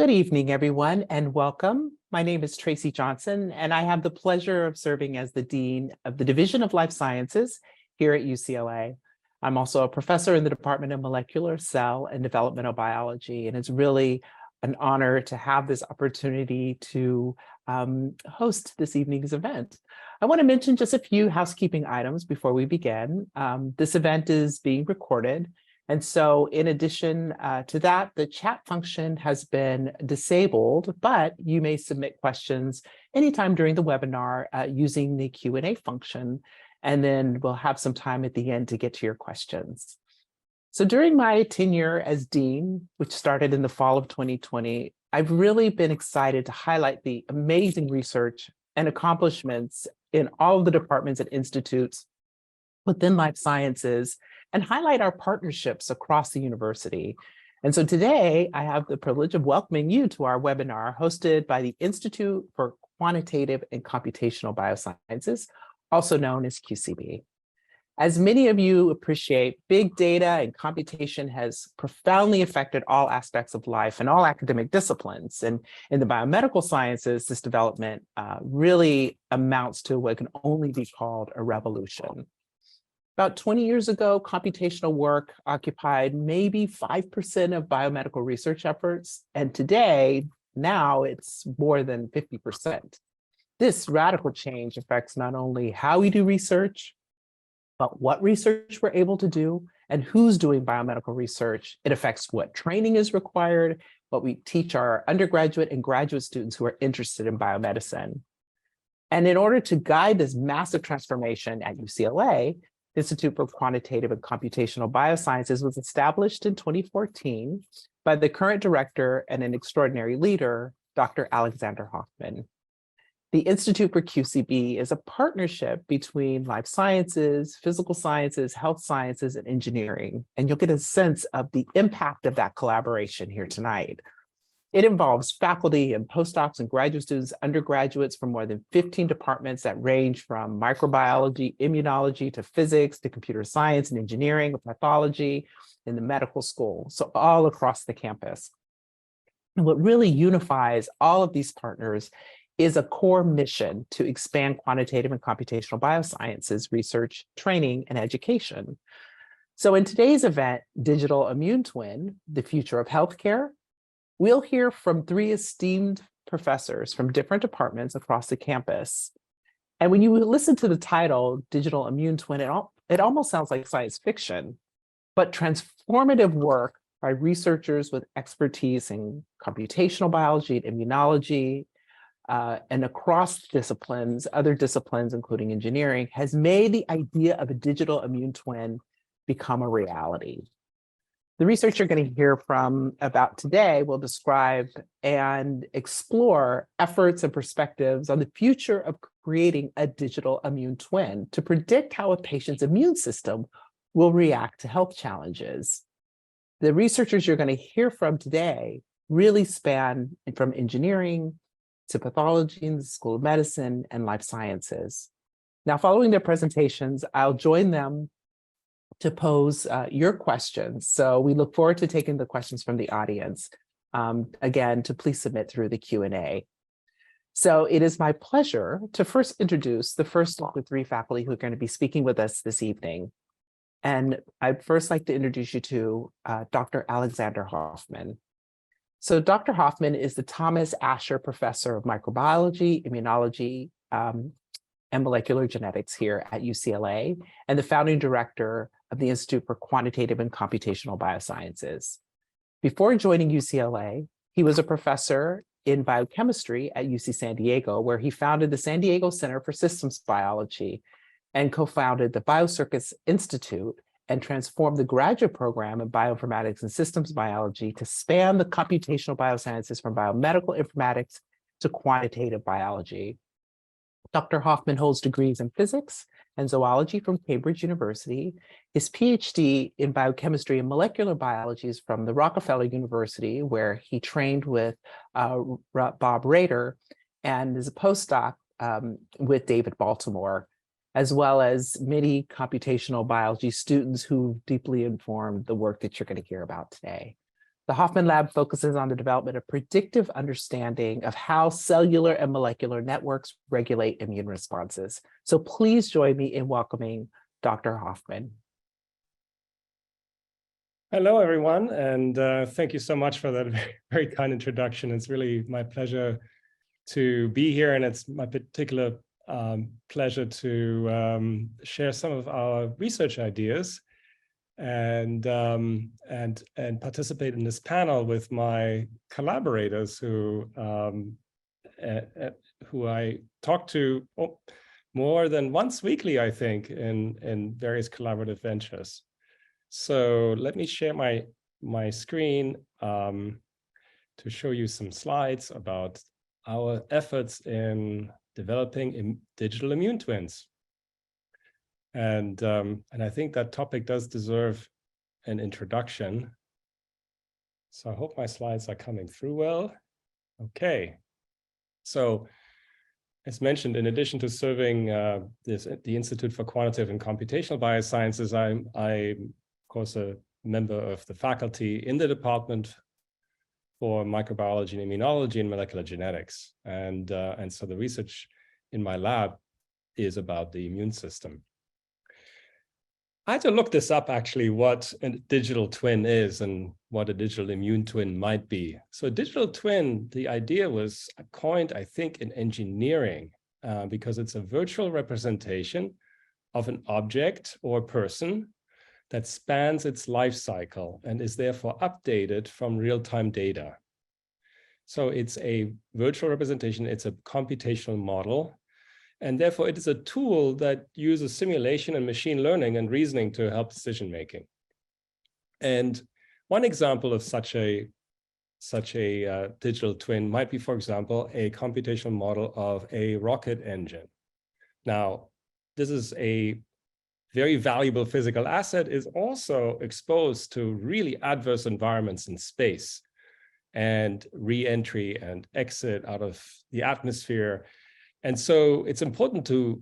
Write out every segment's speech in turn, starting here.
Good evening, everyone, and welcome. My name is Tracy Johnson, and I have the pleasure of serving as the Dean of the Division of Life Sciences here at UCLA. I'm also a professor in the Department of Molecular, Cell, and Developmental Biology, and it's really an honor to have this opportunity to host this evening's event. I want to mention just a few housekeeping items before we begin. This event is being recorded. And so in addition to that, the chat function has been disabled, but you may submit questions anytime during the webinar using the Q&A function, and then we'll have some time at the end to get to your questions. So during my tenure as Dean, which started in the fall of 2020, I've really been excited to highlight the amazing research and accomplishments in all of the departments and institutes within life sciences and highlight our partnerships across the university. And so today I have the privilege of welcoming you to our webinar hosted by the Institute for Quantitative and Computational Biosciences, also known as QCB. As many of you appreciate, big data and computation has profoundly affected all aspects of life and all academic disciplines. And in the biomedical sciences, this development really amounts to what can only be called a revolution. About 20 years ago, computational work occupied maybe 5% of biomedical research efforts, and today, now it's more than 50%. This radical change affects not only how we do research, but what research we're able to do and who's doing biomedical research. It affects what training is required, what we teach our undergraduate and graduate students who are interested in biomedicine. And in order to guide this massive transformation at UCLA, the Institute for Quantitative and Computational Biosciences was established in 2014 by the current director and an extraordinary leader, Dr. Alexander Hoffmann. The Institute for QCB is a partnership between life sciences, physical sciences, health sciences, and engineering, and you'll get a sense of the impact of that collaboration here tonight. It involves faculty and postdocs and graduate students, undergraduates from more than 15 departments that range from microbiology, immunology, to physics, to computer science and engineering, pathology, in the medical school, so all across the campus. And what really unifies all of these partners is a core mission to expand quantitative and computational biosciences research, training, and education. So in today's event, Digital Immune Twin, the Future of Healthcare, we'll hear from three esteemed professors from different departments across the campus. And when you listen to the title, Digital Immune Twin, it almost sounds like science fiction, but transformative work by researchers with expertise in computational biology and immunology, and across disciplines, other disciplines, including engineering, has made the idea of a digital immune twin become a reality. The research you're going to hear from about today will describe and explore efforts and perspectives on the future of creating a digital immune twin to predict how a patient's immune system will react to health challenges. The researchers you're going to hear from today really span from engineering to pathology in the School of Medicine and life sciences. Now, following their presentations, I'll join them to pose your questions. So we look forward to taking the questions from the audience. Again, to please submit through the Q&A. So it is my pleasure to first introduce the first of the three faculty who are going to be speaking with us this evening. And I'd first like to introduce you to Dr. Alexander Hoffmann. So Dr. Hoffmann is the Thomas Asher Professor of Microbiology, Immunology, and Molecular Genetics here at UCLA, and the founding director of the Institute for Quantitative and Computational Biosciences. Before joining UCLA, he was a professor in biochemistry at UC San Diego, where he founded the San Diego Center for Systems Biology and co-founded the Biocircuits Institute and transformed the graduate program in bioinformatics and systems biology to span the computational biosciences from biomedical informatics to quantitative biology. Dr. Hoffmann holds degrees in physics and zoology from Cambridge University. His PhD in biochemistry and molecular biology is from the Rockefeller University, where he trained with Bob Rader, and is a postdoc with David Baltimore, as well as many computational biology students who deeply informed the work that you're going to hear about today. The Hoffmann Lab focuses on the development of predictive understanding of how cellular and molecular networks regulate immune responses. So please join me in welcoming Dr. Hoffmann. Hello, everyone, and thank you so much for that very kind introduction. It's really my pleasure to be here, and it's my particular pleasure to share some of our research ideas and participate in this panel with my collaborators who I talk to more than once weekly, I think, in various collaborative ventures. So let me share my screen to show you some slides about our efforts in developing digital immune twins. And I think that topic does deserve an introduction. So I hope my slides are coming through well. Okay. So as mentioned, in addition to serving the Institute for Quantitative and Computational Biosciences, I'm of course a member of the faculty in the Department for Microbiology and Immunology and Molecular Genetics. And so the research in my lab is about the immune system. I had to look this up, actually, what a digital twin is and what a digital immune twin might be. So a digital twin, the idea was coined, I think, in engineering, because it's a virtual representation of an object or person that spans its life cycle and is therefore updated from real-time data. So it's a virtual representation, it's a computational model, and therefore it is a tool that uses simulation and machine learning and reasoning to help decision-making. And one example of such a digital twin might be, for example, a computational model of a rocket engine. Now, this is a very valuable physical asset, is also exposed to really adverse environments in space and re-entry and exit out of the atmosphere. And so it's important to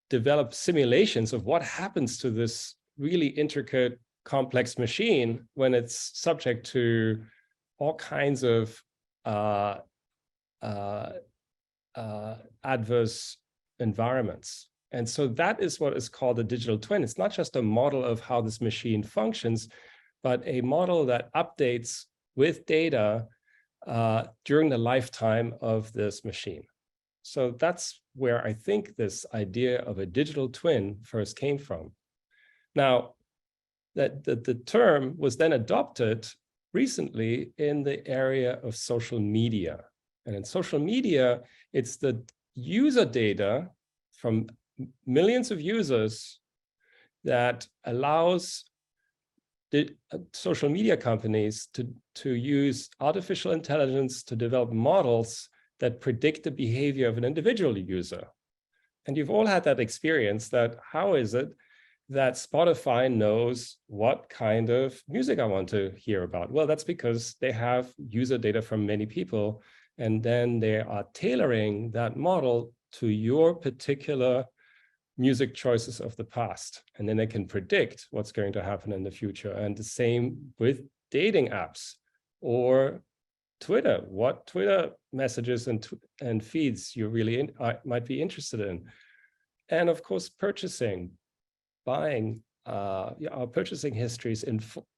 develop simulations of what happens to this really intricate, complex machine when it's subject to all kinds of adverse environments. And so that is what is called a digital twin. It's not just a model of how this machine functions, but a model that updates with data during the lifetime of this machine. So that's where I think this idea of a digital twin first came from. Now, the term was then adopted recently in the area of social media. And in social media, it's the user data from millions of users that allows the social media companies to use artificial intelligence to develop models that predict the behavior of an individual user. And you've all had that experience that how is it that Spotify knows what kind of music I want to hear about? Well, that's because they have user data from many people, and then they are tailoring that model to your particular music choices of the past. And then they can predict what's going to happen in the future. And the same with dating apps or Twitter, what Twitter messages and feeds you really might be interested in. And of course, purchasing, buying, our purchasing histories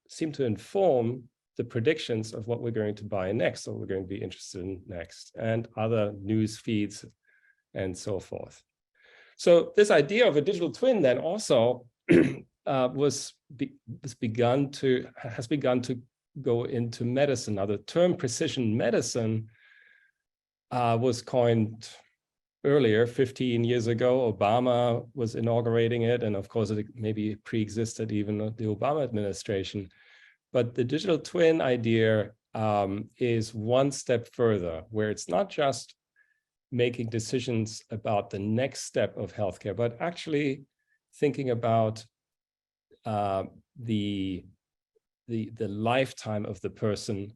seem to inform the predictions of what we're going to buy next, or we're going to be interested in next, and other news feeds and so forth. So this idea of a digital twin then also has begun to go into medicine. Now, the term precision medicine was coined earlier, 15 years ago. Obama was inaugurating it, and of course it maybe pre-existed even the Obama administration. But the digital twin idea is one step further, where it's not just making decisions about the next step of healthcare, but actually thinking about the lifetime of the person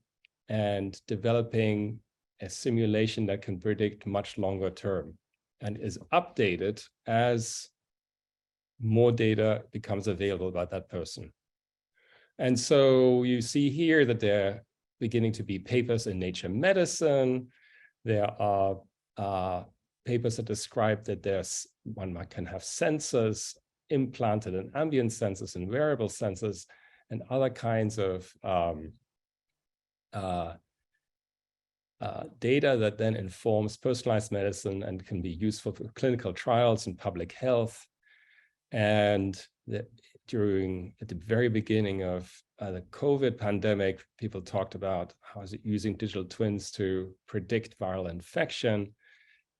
and developing a simulation that can predict much longer term and is updated as more data becomes available about that person. And so you see here that there are beginning to be papers in Nature Medicine. There are papers that describe that one can have sensors implanted in ambient sensors and wearable sensors and other kinds of data that then informs personalized medicine and can be useful for clinical trials and public health. And at the very beginning of the COVID pandemic, people talked about how is it using digital twins to predict viral infection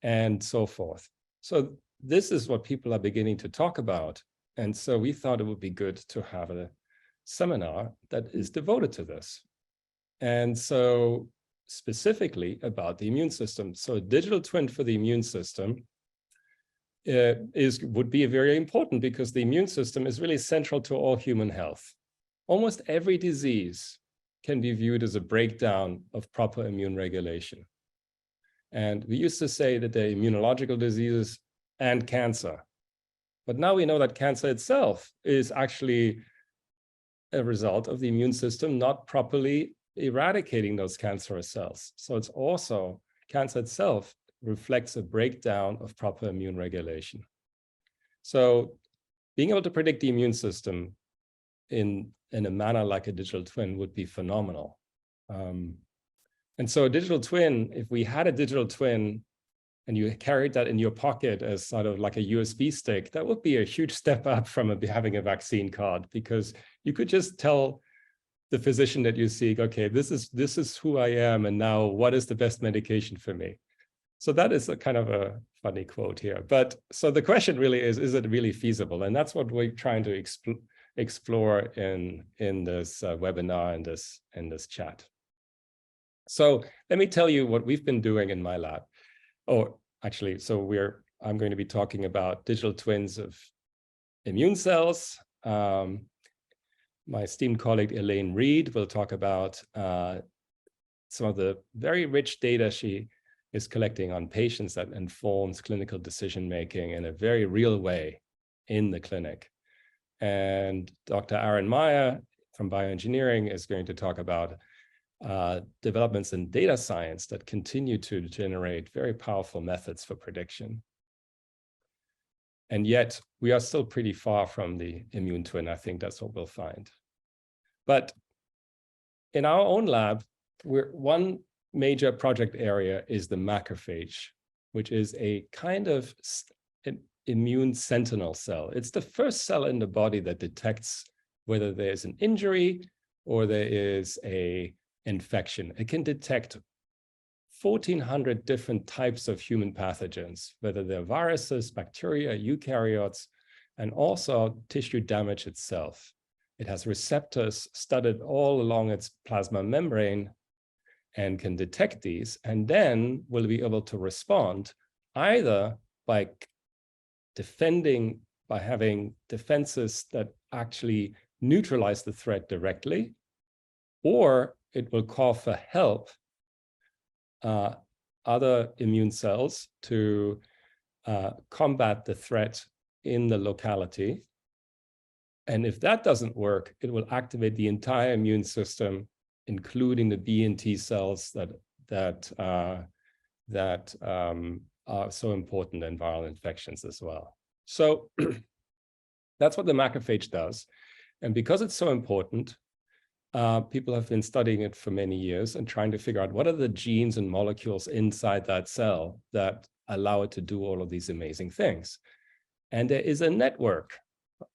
and so forth. So this is what people are beginning to talk about. And so we thought it would be good to have a seminar that is devoted to this. And so specifically about the immune system. So a digital twin for the immune system would be very important because the immune system is really central to all human health. Almost every disease can be viewed as a breakdown of proper immune regulation. And we used to say that they're immunological diseases and cancer. But now we know that cancer itself is actually a result of the immune system not properly eradicating those cancerous cells. So it's also, cancer itself reflects a breakdown of proper immune regulation. So being able to predict the immune system in a manner like a digital twin would be phenomenal. And so a digital twin, if we had a digital twin and you carried that in your pocket as sort of like a USB stick, that would be a huge step up from having a vaccine card, because you could just tell the physician that you see, okay, this is who I am, and now what is the best medication for me? So that is a kind of a funny quote here. But so the question really is it really feasible? And that's what we're trying to explore in this webinar, in this chat. So let me tell you what we've been doing in my lab. Oh, actually, so I'm going to be talking about digital twins of immune cells. My esteemed colleague, Elaine Reed, will talk about some of the very rich data she is collecting on patients that informs clinical decision-making in a very real way in the clinic. And Dr. Aaron Meyer from Bioengineering is going to talk about developments in data science that continue to generate very powerful methods for prediction. And yet we are still pretty far from the immune twin. I think that's what we'll find. But in our own lab, one major project area is the macrophage, which is a kind of immune sentinel cell. It's the first cell in the body that detects whether there's an injury or there is an infection. It can detect 1,400 different types of human pathogens, whether they're viruses, bacteria, eukaryotes, and also tissue damage itself. It has receptors studded all along its plasma membrane and can detect these, and then will be able to respond either by defending, by having defenses that actually neutralize the threat directly, or it will call for help other immune cells to combat the threat in the locality. And if that doesn't work, it will activate the entire immune system, including the B and T cells that are so important in viral infections as well. So that's what the macrophage does. And because it's so important, people have been studying it for many years and trying to figure out what are the genes and molecules inside that cell that allow it to do all of these amazing things. And there is a network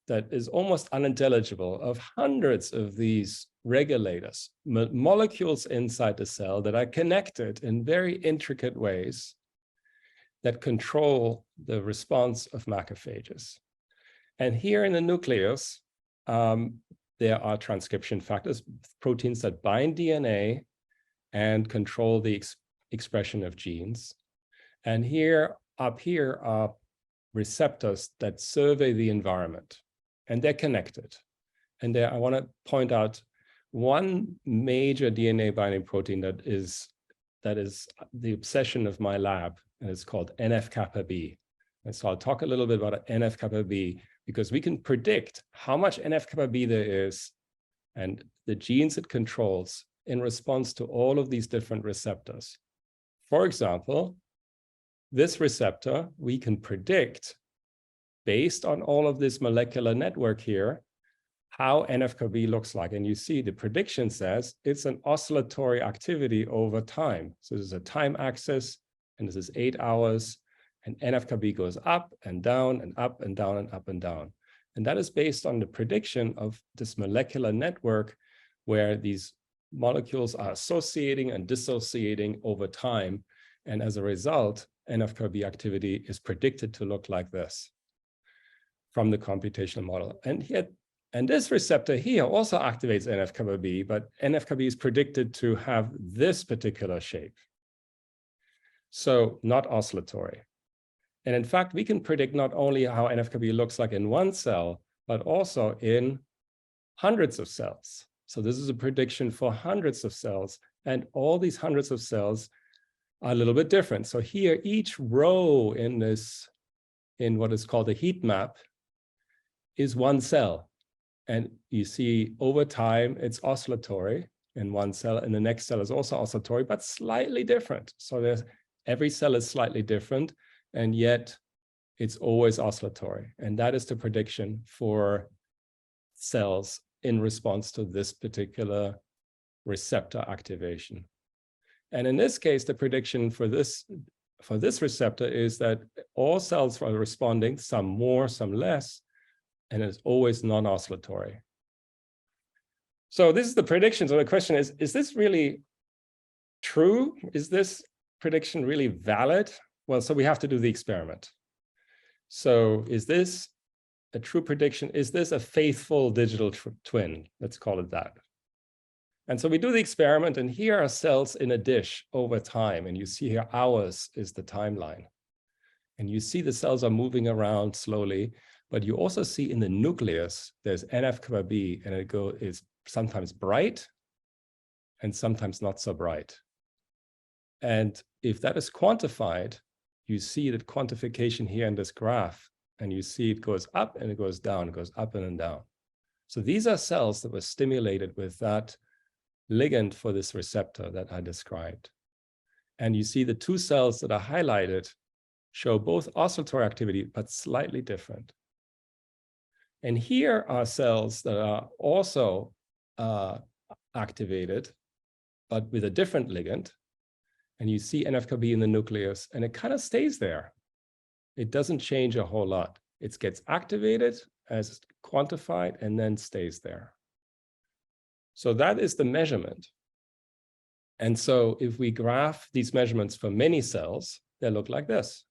that is almost unintelligible of hundreds of these regulators, molecules inside the cell that are connected in very intricate ways that control the response of macrophages. And here in the nucleus, there are transcription factors, proteins that bind DNA and control the expression of genes. And up here are receptors that survey the environment, and they're connected. And there I want to point out one major DNA binding protein that is the obsession of my lab, and it's called NF-kappa B. And so I'll talk a little bit about NF-kappa B, because we can predict how much NF-kappa B there is and the genes it controls in response to all of these different receptors. For example, this receptor, we can predict, based on all of this molecular network here, how NF-κB looks like. And you see the prediction says it's an oscillatory activity over time. So this is a time axis, and this is 8 hours, and NF-κB goes up and down and up and down and up and down. And that is based on the prediction of this molecular network where these molecules are associating and dissociating over time. And as a result, NF-κB activity is predicted to look like this from the computational model. And this receptor here also activates NF-κB, but NF-κB is predicted to have this particular shape. So not oscillatory. And in fact, we can predict not only how NF-κB looks like in one cell, but also in hundreds of cells. So this is a prediction for hundreds of cells, and all these hundreds of cells are a little bit different. So here, each row in what is called a heat map is one cell. And you see over time, it's oscillatory in one cell, and the next cell is also oscillatory, but slightly different. So every cell is slightly different, and yet it's always oscillatory. And that is the prediction for cells in response to this particular receptor activation. And in this case, the prediction for this receptor is that all cells are responding, some more, some less, and it's always non-oscillatory. So this is the prediction. So the question is this really true? Is this prediction really valid? Well, so we have to do the experiment. So is this a true prediction? Is this a faithful digital twin? Let's call it that. And so we do the experiment, and here are cells in a dish over time. And you see here hours is the timeline. And you see the cells are moving around slowly, but you also see in the nucleus, there's NF-κB, and it is sometimes bright and sometimes not so bright. And if that is quantified, you see that quantification here in this graph, and you see it goes up and it goes down, it goes up and down. So these are cells that were stimulated with that ligand for this receptor that I described. And you see the two cells that are highlighted show both oscillatory activity, but slightly different. And here are cells that are also activated, but with a different ligand. And you see NF-κB in the nucleus, and it kind of stays there. It doesn't change a whole lot. It gets activated as quantified and then stays there. So that is the measurement. And so if we graph these measurements for many cells, they look like this.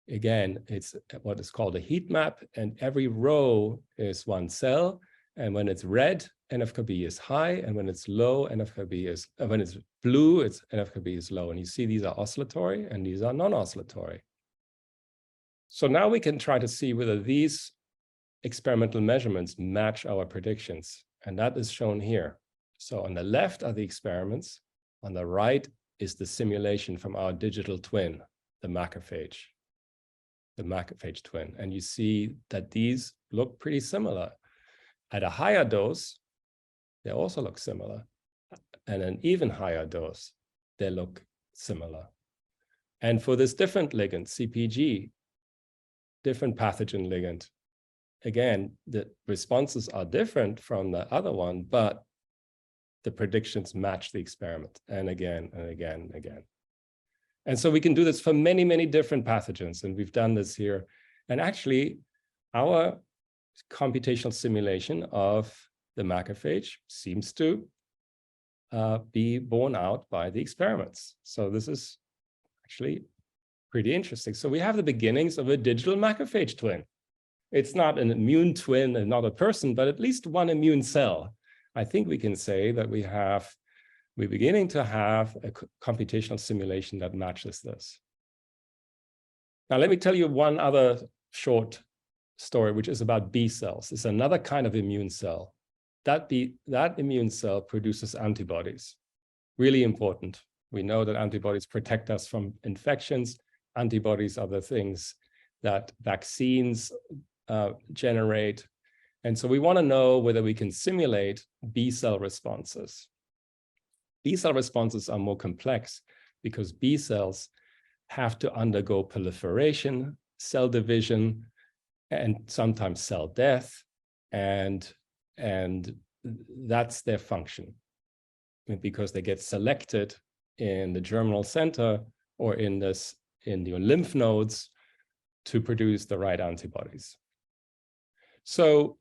Again, it's what is called a heat map, and every row is one cell. And when it's red, NF-κB is high, and when it's low, NF-κB is, when it's blue, NF-κB is low. And you see these are oscillatory and these are non-oscillatory. So now we can try to see whether these experimental measurements match our predictions. And that is shown here. So on the left are the experiments. On the right is the simulation from our digital twin, the macrophage twin. And you see that these look pretty similar. At a higher dose, they also look similar. And an even higher dose, they look similar. And for this different ligand, CpG, different pathogen ligand, again, the responses are different from the other one, but the predictions match the experiment, and again, and again, and again. And so we can do this for many, many different pathogens, and we've done this here. And actually, our computational simulation of the macrophage seems to be borne out by the experiments. So this is actually pretty interesting. So we have the beginnings of a digital macrophage twin. It's not an immune twin and not a person, but at least one immune cell. I think we can say that we're beginning to have a computational simulation that matches this. Now, let me tell you one other short story, which is about B cells. It's another kind of immune cell. That immune cell produces antibodies. Really important. We know that antibodies protect us from infections. Antibodies are the things that vaccines generate. And so we want to know whether we can simulate B cell responses. B cell responses are more complex because B cells have to undergo proliferation, cell division, and sometimes cell death, and that's their function, because they get selected in the germinal center or in your lymph nodes to produce the right antibodies. So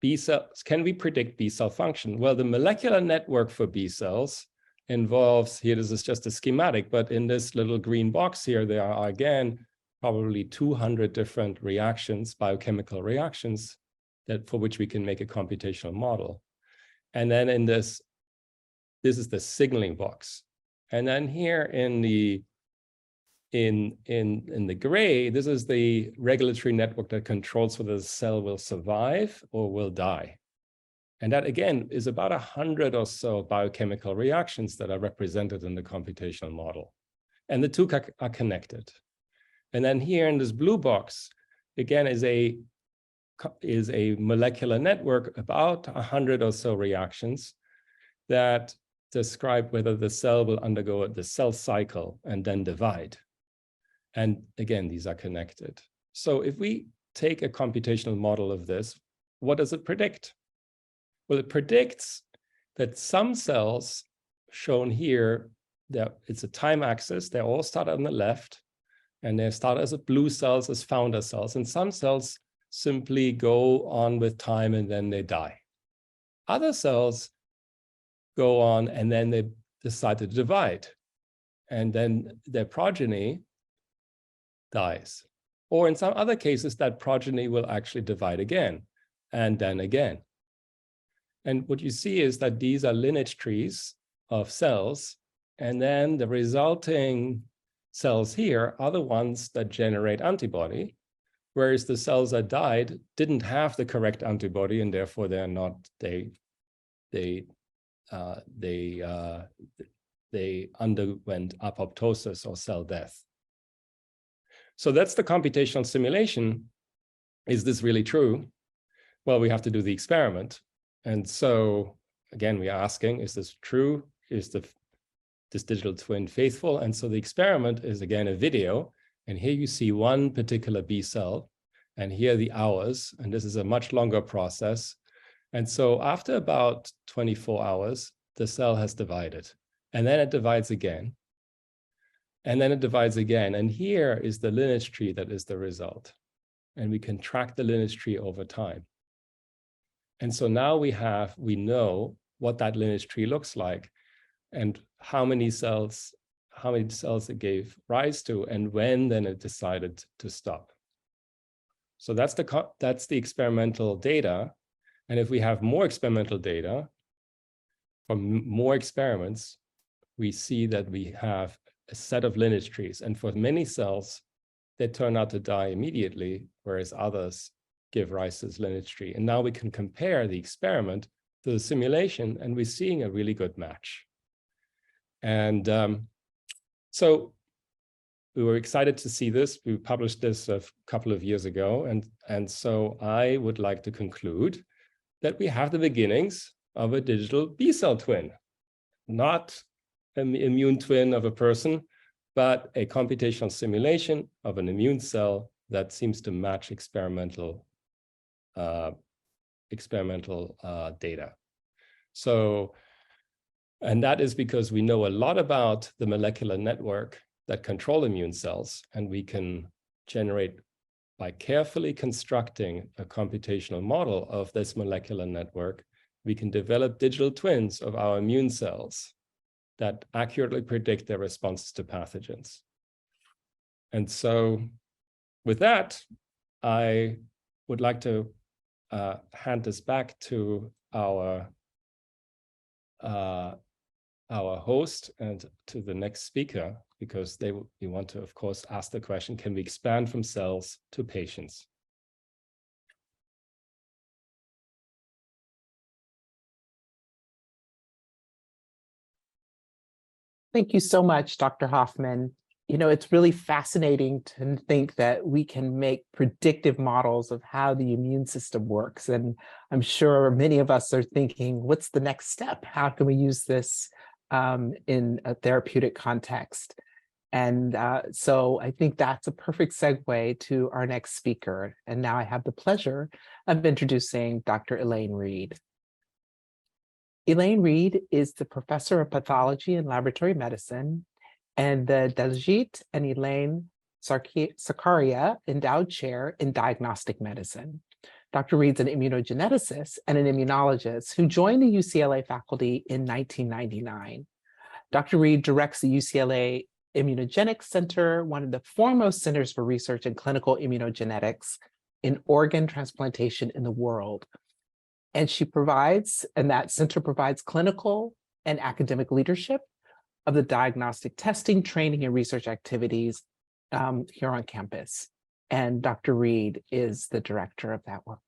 B cells, can we predict B cell function? Well, the molecular network for B cells involves, here this is just a schematic, but in this little green box here, there are again, probably 200 different reactions, biochemical reactions, for which we can make a computational model. And then in this is the signaling box. And then here in the gray, this is the regulatory network that controls whether the cell will survive or will die. And that, again, is about 100 or so biochemical reactions that are represented in the computational model. And the two are connected. And then here in this blue box, again, is a molecular network, about 100 or so reactions that describe whether the cell will undergo the cell cycle and then divide. And again, these are connected. So if we take a computational model of this, what does it predict? Well, it predicts that some cells shown here, that it's a time axis, they all start on the left, and they start as blue cells, as founder cells, and some cells simply go on with time and then they die. Other cells go on and then they decide to divide, and then their progeny dies. Or in some other cases, that progeny will actually divide again, and then again. And what you see is that these are lineage trees of cells, and then the resulting cells here are the ones that generate antibody, whereas the cells that died didn't have the correct antibody, and therefore they're not, they underwent apoptosis or cell death. So that's the computational simulation. Is this really true? Well, we have to do the experiment. And so again, we are asking, is this true? Is this digital twin faithful? And so the experiment is, again, a video. And here you see one particular B cell, and here are the hours. And this is a much longer process. And so after about 24 hours, the cell has divided. And then it divides again. And then it divides again. And here is the lineage tree that is the result. And we can track the lineage tree over time. And so now we know what that lineage tree looks like, and how many cells it gave rise to, and when then it decided to stop. So that's the experimental data. And if we have more experimental data from more experiments, we see that we have a set of lineage trees. And for many cells, they turn out to die immediately, whereas others give rise to this lineage tree. And now we can compare the experiment to the simulation, and we're seeing a really good match. And so we were excited to see this. We published this a couple of years ago. And so I would like to conclude that we have the beginnings of a digital B cell twin, not an immune twin of a person, but a computational simulation of an immune cell that seems to match experimental data. So, and that is because we know a lot about the molecular network that control immune cells, and we can generate, by carefully constructing a computational model of this molecular network, we can develop digital twins of our immune cells that accurately predict their responses to pathogens. And so with that, I would like to hand this back to our host and to the next speaker, because we want to, of course, ask the question, can we expand from cells to patients? Thank you so much, Dr. Hoffmann. You know, it's really fascinating to think that we can make predictive models of how the immune system works. And I'm sure many of us are thinking, what's the next step? How can we use this in a therapeutic context. And so I think that's a perfect segue to our next speaker. And now I have the pleasure of introducing Dr. Elaine Reed. Elaine Reed is the professor of pathology and laboratory medicine and the Daljit and Elaine Sarkaria Endowed Chair in Diagnostic Medicine. Dr. Reed's an immunogeneticist and an immunologist who joined the UCLA faculty in 1999. Dr. Reed directs the UCLA Immunogenetics Center, one of the foremost centers for research in clinical immunogenetics in organ transplantation in the world. And that center provides clinical and academic leadership of the diagnostic testing, training, and research activities here on campus. And Dr. Reed is the director of that work.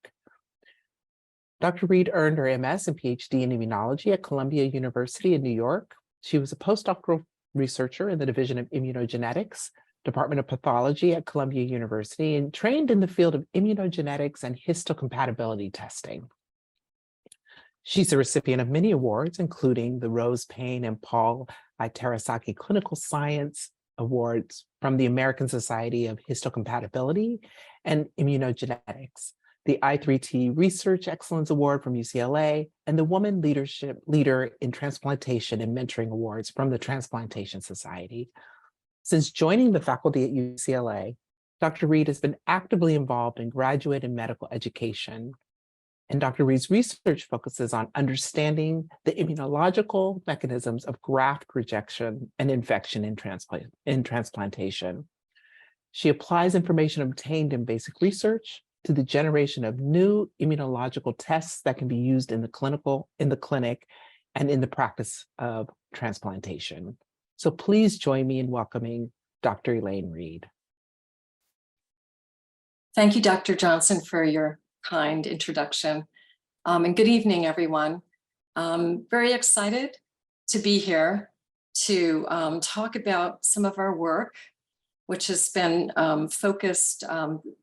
Dr. Reed earned her MS and PhD in immunology at Columbia University in New York. She was a postdoctoral researcher in the Division of Immunogenetics, Department of Pathology at Columbia University, and trained in the field of immunogenetics and histocompatibility testing. She's a recipient of many awards, including the Rose Payne and Paul I. Terasaki Clinical Science Awards from the American Society of Histocompatibility and Immunogenetics, the I3T Research Excellence Award from UCLA, and the Woman Leader in Transplantation and Mentoring Awards from the Transplantation Society. Since joining the faculty at UCLA, Dr. Reed has been actively involved in graduate and medical education. And Dr. Reed's research focuses on understanding the immunological mechanisms of graft rejection and infection in transplantation. She applies information obtained in basic research to the generation of new immunological tests that can be used in the clinic, and in the practice of transplantation. So please join me in welcoming Dr. Elaine Reed. Thank you, Dr. Johnson, for your kind introduction. And good evening, everyone. Very excited to be here to talk about some of our work, which has been focused,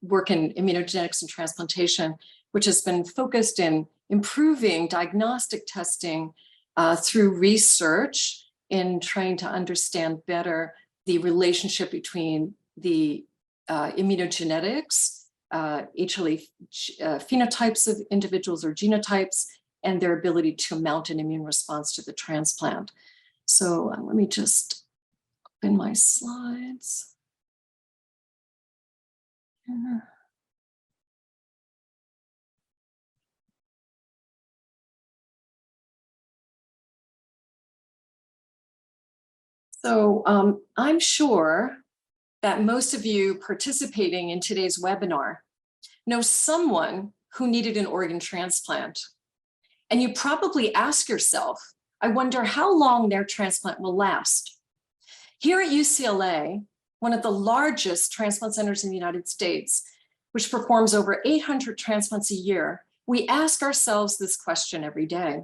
work in immunogenetics and transplantation, which has been focused in improving diagnostic testing through research in trying to understand better the relationship between the immunogenetics, HLA phenotypes of individuals or genotypes, and their ability to mount an immune response to the transplant. So let me just open my slides. So I'm sure that most of you participating in today's webinar know someone who needed an organ transplant. And you probably ask yourself, I wonder how long their transplant will last. Here at UCLA, one of the largest transplant centers in the United States, which performs over 800 transplants a year, we ask ourselves this question every day.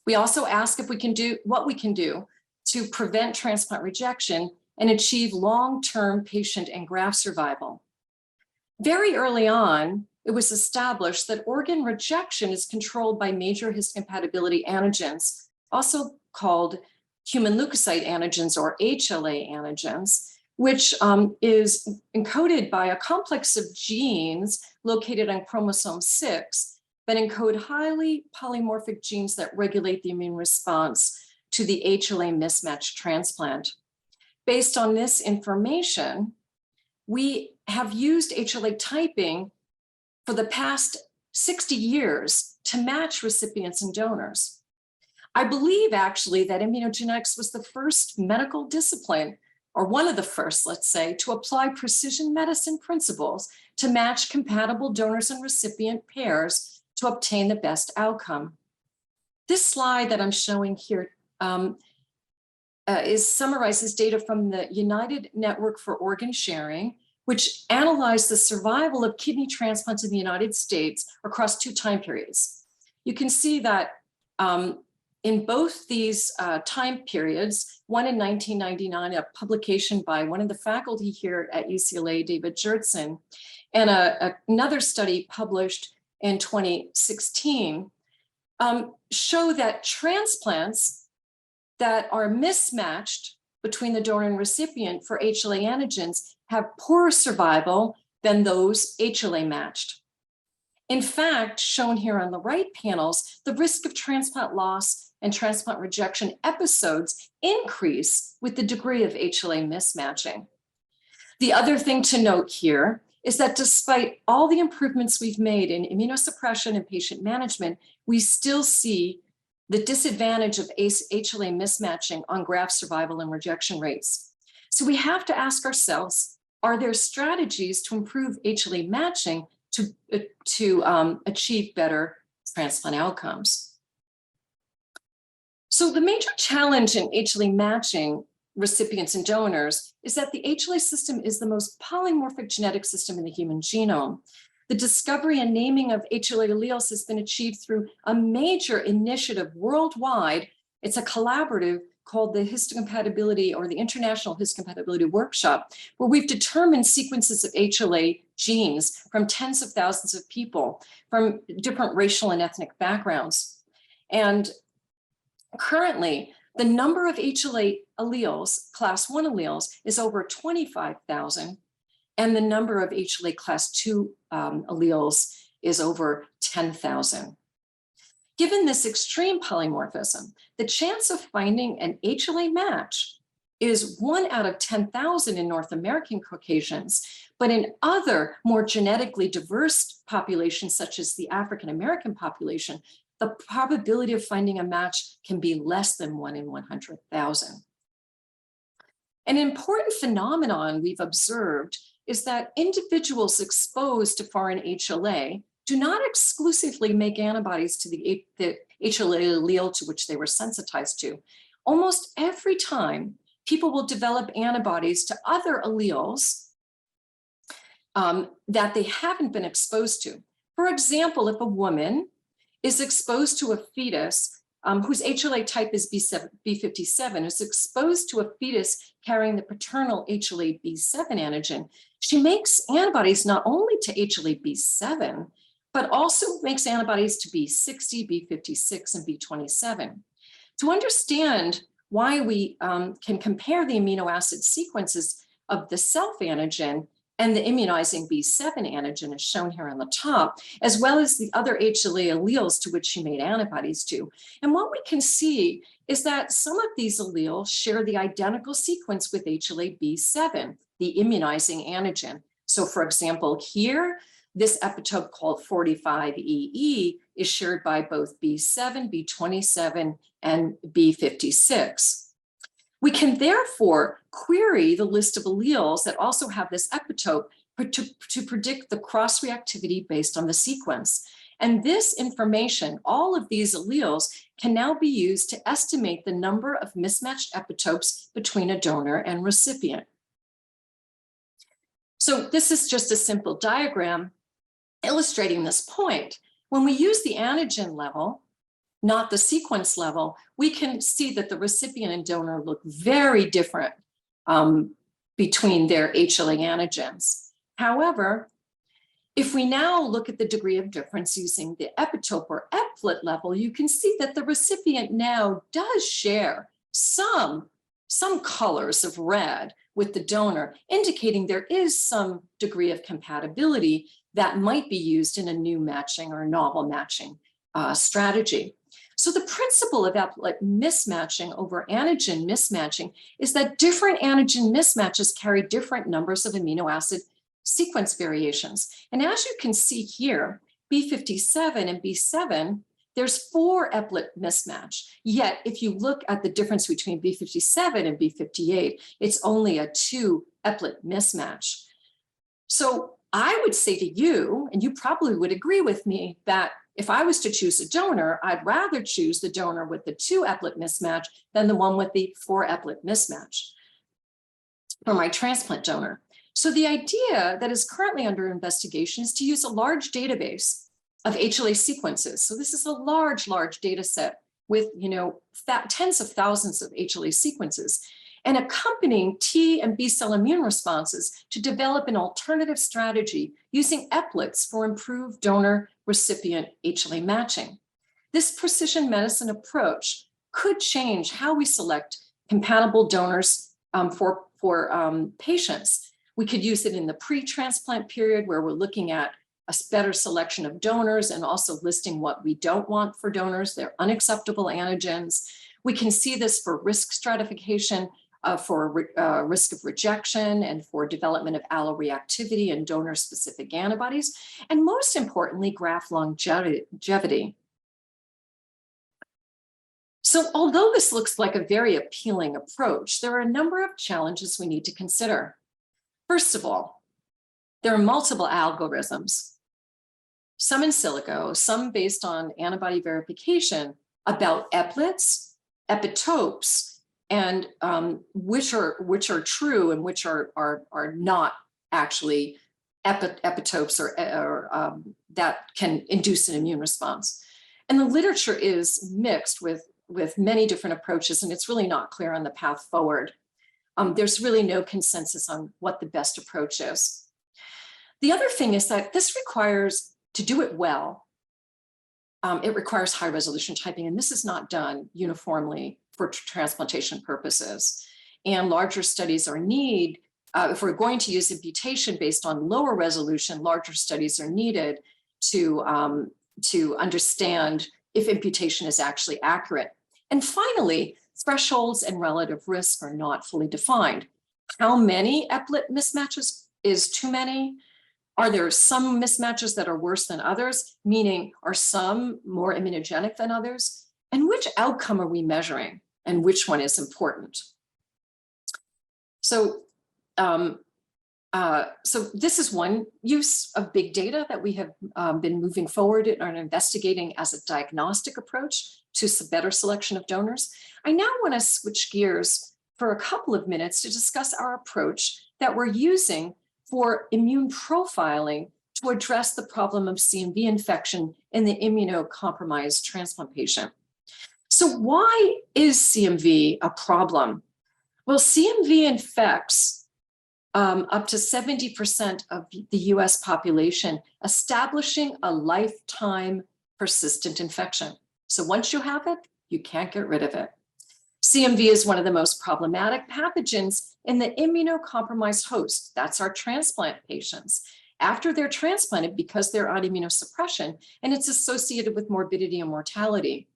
We also ask if we can do what we can do to prevent transplant rejection and achieve long-term patient and graft survival. Very early on, it was established that organ rejection is controlled by major histocompatibility antigens, also called human leukocyte antigens or HLA antigens, which is encoded by a complex of genes located on chromosome 6 that encode highly polymorphic genes that regulate the immune response to the HLA mismatched transplant. Based on this information, we have used HLA typing for the past 60 years to match recipients and donors. I believe actually that immunogenetics was the first medical discipline, or one of the first, let's say, to apply precision medicine principles to match compatible donors and recipient pairs to obtain the best outcome. This slide that I'm showing here summarizes data from the United Network for Organ Sharing, which analyzed the survival of kidney transplants in the United States across 2 time periods. You can see that in both these time periods, one in 1999, a publication by one of the faculty here at UCLA, David Jertson, and another study published in 2016, show that transplants that are mismatched between the donor and recipient for HLA antigens have poorer survival than those HLA matched. In fact, shown here on the right panels, the risk of transplant loss and transplant rejection episodes increase with the degree of HLA mismatching. The other thing to note here is that despite all the improvements we've made in immunosuppression and patient management, we still see the disadvantage of HLA mismatching on graft survival and rejection rates. So we have to ask ourselves, are there strategies to improve HLA matching to achieve better transplant outcomes? So the major challenge in HLA matching recipients and donors is that the HLA system is the most polymorphic genetic system in the human genome. The discovery and naming of HLA alleles has been achieved through a major initiative worldwide. It's a collaborative called the Histocompatibility or the International Histocompatibility Workshop, where we've determined sequences of HLA genes from tens of thousands of people from different racial and ethnic backgrounds. And currently, the number of HLA alleles, class 1 alleles, is over 25,000, and the number of HLA class 2 alleles is over 10,000. Given this extreme polymorphism, the chance of finding an HLA match is 1 out of 10,000 in North American Caucasians, but in other more genetically diverse populations, such as the African American population, the probability of finding a match can be less than 1 in 100,000. An important phenomenon we've observed is that individuals exposed to foreign HLA do not exclusively make antibodies to the HLA allele to which they were sensitized to. Almost every time, people will develop antibodies to other alleles that they haven't been exposed to. For example, if a woman is exposed to a fetus whose HLA type is B57, is exposed to a fetus carrying the paternal HLA B7 antigen, she makes antibodies not only to HLA B7, but also makes antibodies to B60, B56, and B27. To understand why we can compare the amino acid sequences of the self antigen and the immunizing B7 antigen, as shown here on the top, as well as the other HLA alleles to which she made antibodies to. And what we can see is that some of these alleles share the identical sequence with HLA B7, the immunizing antigen. So for example, here, this epitope called 45EE is shared by both B7, B27, and B56. We can therefore query the list of alleles that also have this epitope to predict the cross-reactivity based on the sequence. And this information, all of these alleles, can now be used to estimate the number of mismatched epitopes between a donor and recipient. So this is just a simple diagram illustrating this point. When we use the antigen level, not the sequence level, we can see that the recipient and donor look very different between their HLA antigens. However, if we now look at the degree of difference using the epitope or eplet level, you can see that the recipient now does share some colors of red with the donor, indicating there is some degree of compatibility that might be used in a new matching or novel matching strategy. So the principle of eplet mismatching over antigen mismatching is that different antigen mismatches carry different numbers of amino acid sequence variations. And as you can see here, B57 and B7, there's 4 eplet mismatch. Yet if you look at the difference between B57 and B58, it's only a 2 eplet mismatch. So I would say to you, and you probably would agree with me, that if I was to choose a donor, I'd rather choose the donor with the 2 eplet mismatch than the one with the 4 eplet mismatch for my transplant donor. So the idea that is currently under investigation is to use a large database of HLA sequences. So this is a large data set with tens of thousands of HLA sequences and accompanying T and B cell immune responses to develop an alternative strategy using eplets for improved donor-recipient HLA matching. This precision medicine approach could change how we select compatible donors for patients. We could use it in the pre-transplant period where we're looking at a better selection of donors and also listing what we don't want for donors, their unacceptable antigens. We can see this for risk stratification, for risk of rejection and for development of alloreactivity and donor-specific antibodies, and most importantly, graft longevity. So although this looks like a very appealing approach, there are a number of challenges we need to consider. First of all, there are multiple algorithms, some in silico, some based on antibody verification about eplets, epitopes, and which are true and which are not actually epitopes or that can induce an immune response. And the literature is mixed with many different approaches, and it's really not clear on the path forward. There's really no consensus on what the best approach is. The other thing is that this requires, to do it well, it requires high resolution typing, and this is not done uniformly for transplantation purposes. And larger studies are needed. If we're going to use imputation based on lower resolution, larger studies are needed to understand if imputation is actually accurate. And finally, thresholds and relative risk are not fully defined. How many eplet mismatches is too many? Are there some mismatches that are worse than others? Meaning, are some more immunogenic than others? And which outcome are we measuring? And which one is important? So this is one use of big data that we have been moving forward and investigating as a diagnostic approach to better selection of donors. I now want to switch gears for a couple of minutes to discuss our approach that we're using for immune profiling to address the problem of CMV infection in the immunocompromised transplant patient. So why is CMV a problem? Well, CMV infects up to 70% of the US population, establishing a lifetime persistent infection. So once you have it, you can't get rid of it. CMV is one of the most problematic pathogens in the immunocompromised host. That's our transplant patients. After they're transplanted, because they're on immunosuppression, and it's associated with morbidity and mortality.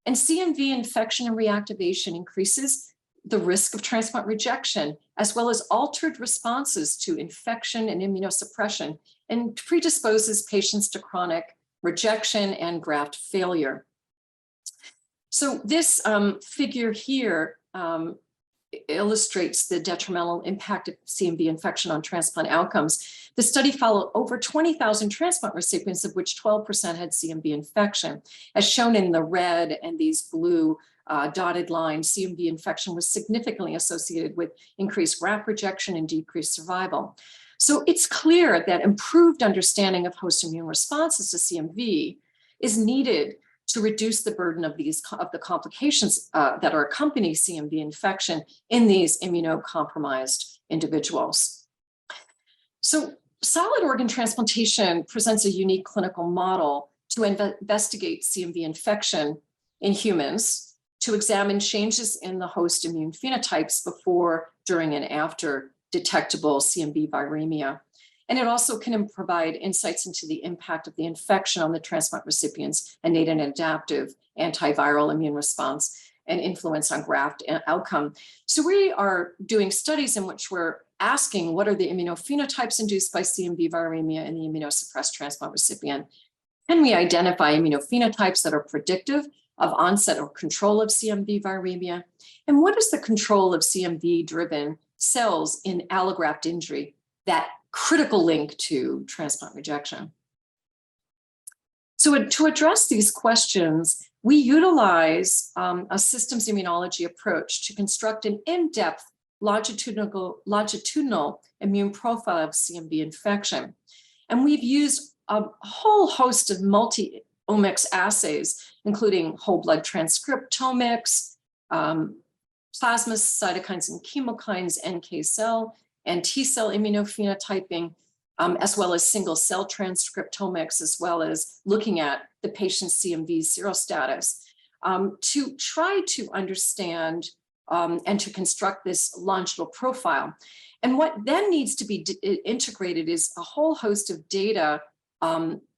And CMV infection and reactivation increases the risk of transplant rejection, as well as altered responses to infection and immunosuppression, and predisposes patients to chronic rejection and graft failure. So this figure here illustrates the detrimental impact of CMV infection on transplant outcomes. The study followed over 20,000 transplant recipients, of which 12% had CMV infection. As shown in the red and these blue dotted lines, CMV infection was significantly associated with increased graft rejection and decreased survival. So it's clear that improved understanding of host immune responses to CMV is needed to reduce the burden of the complications that are accompany CMV infection in these immunocompromised individuals. So solid organ transplantation presents a unique clinical model to investigate CMV infection in humans, to examine changes in the host immune phenotypes before, during, and after detectable CMV viremia. And it also can provide insights into the impact of the infection on the transplant recipient's innate and adaptive antiviral immune response and influence on graft outcome. So we are doing studies in which we're asking what are the immunophenotypes induced by CMV viremia in the immunosuppressed transplant recipient? Can we identify immunophenotypes that are predictive of onset or control of CMV viremia? And what is the control of CMV-driven cells in allograft injury, that critical link to transplant rejection? So to address these questions, we utilize a systems immunology approach to construct an in-depth longitudinal immune profile of CMV infection. And we've used a whole host of multi-omics assays, including whole blood transcriptomics, plasma cytokines and chemokines, NK cell, and T cell immunophenotyping, as well as single cell transcriptomics, as well as looking at the patient's CMV serostatus. to try to understand and to construct this longitudinal profile. And what then needs to be integrated is a whole host of data,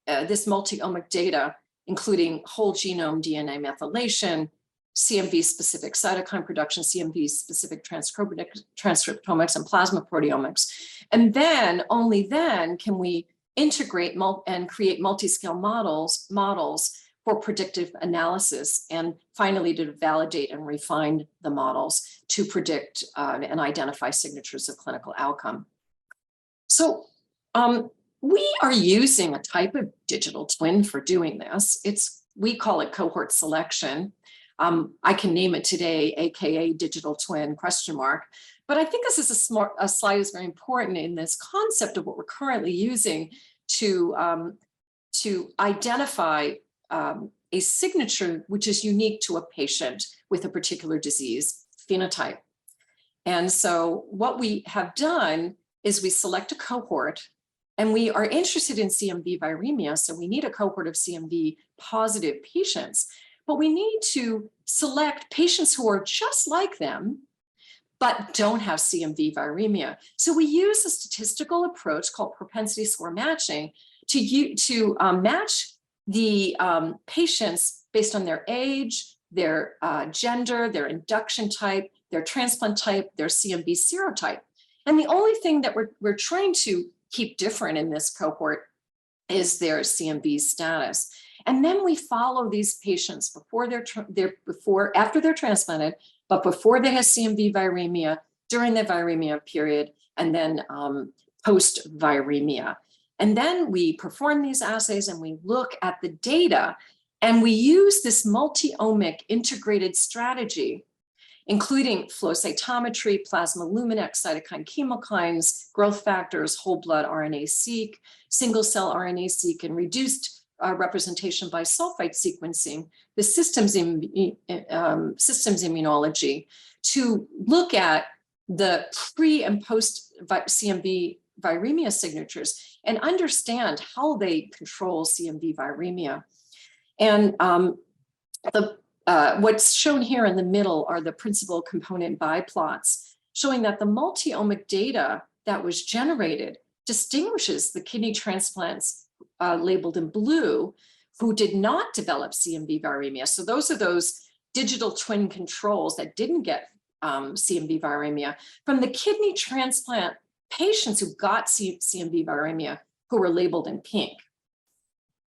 this multi-omic data, including whole genome DNA methylation, CMV-specific cytokine production, CMV-specific transcriptomics, and plasma proteomics. And then, only then, can we integrate and create multi-scale models for predictive analysis, and finally to validate and refine the models to predict and identify signatures of clinical outcome. So we are using a type of digital twin for doing this. We call it cohort selection. I can name it today, AKA digital twin ? But I think this is a slide is very important in this concept of what we're currently using to identify a signature which is unique to a patient with a particular disease phenotype. And so what we have done is we select a cohort, and we are interested in CMV viremia, so we need a cohort of CMV positive patients, but we need to select patients who are just like them, but don't have CMV viremia. So we use a statistical approach called propensity score matching to match the patients based on their age, their gender, their induction type, their transplant type, their CMV serotype. And the only thing that we're trying to keep different in this cohort is their CMV status. And then we follow these patients after they're transplanted, but before they have CMV viremia, during the viremia period, and then post-viremia. And then we perform these assays and we look at the data, and we use this multi-omic integrated strategy, including flow cytometry, plasma luminex, cytokine chemokines, growth factors, whole blood RNA-seq, single cell RNA-seq, and reduced representation by sulfite sequencing, the systems immunology, to look at the pre and post CMV viremia signatures and understand how they control CMV viremia. And what's shown here in the middle are the principal component biplots, showing that the multi-omic data that was generated distinguishes the kidney transplants labeled in blue who did not develop CMV viremia. So those are those digital twin controls that didn't get CMV viremia, from the kidney transplant patients who got CMV viremia who were labeled in pink.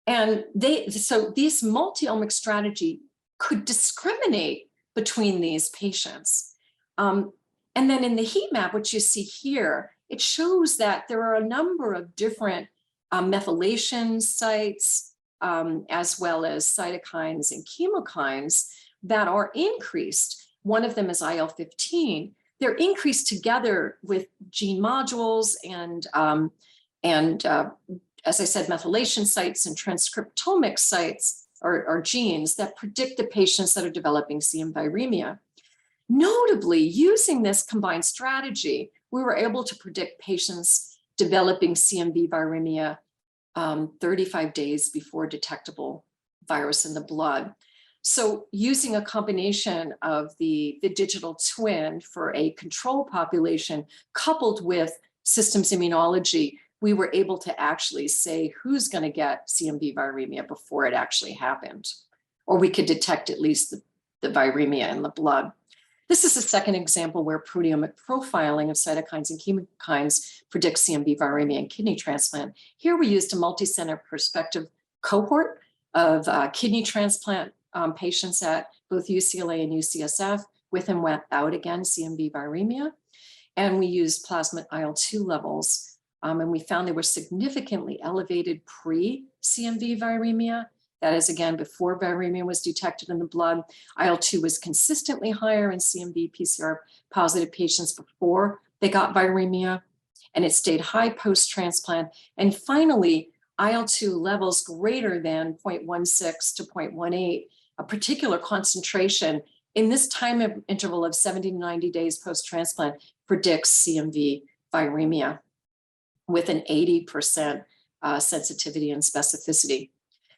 And so this multi-omic strategy could discriminate between these patients. And then in the heat map, which you see here, it shows that there are a number of different methylation sites, as well as cytokines and chemokines that are increased. One of them is IL-15. They're increased together with gene modules and as I said, methylation sites and transcriptomic sites or genes that predict the patients that are developing CMV viremia. Notably, using this combined strategy, we were able to predict patients developing CMV viremia 35 days before detectable virus in the blood. So using a combination of the digital twin for a control population coupled with systems immunology, we were able to actually say who's going to get CMV viremia before it actually happened, or we could detect at least the viremia in the blood. This is a second example where proteomic profiling of cytokines and chemokines predicts CMV viremia and kidney transplant. Here we used a multi-center prospective cohort of kidney transplant patients at both UCLA and UCSF, with and without, again, CMV viremia. And we used plasma IL-2 levels. And we found they were significantly elevated pre-CMV viremia. That is, again, before viremia was detected in the blood. IL-2 was consistently higher in CMV PCR positive patients before they got viremia, and it stayed high post-transplant. And finally, IL-2 levels greater than 0.16 to 0.18, a particular concentration in this time interval of 70 to 90 days post-transplant, predicts CMV viremia with an 80% sensitivity and specificity.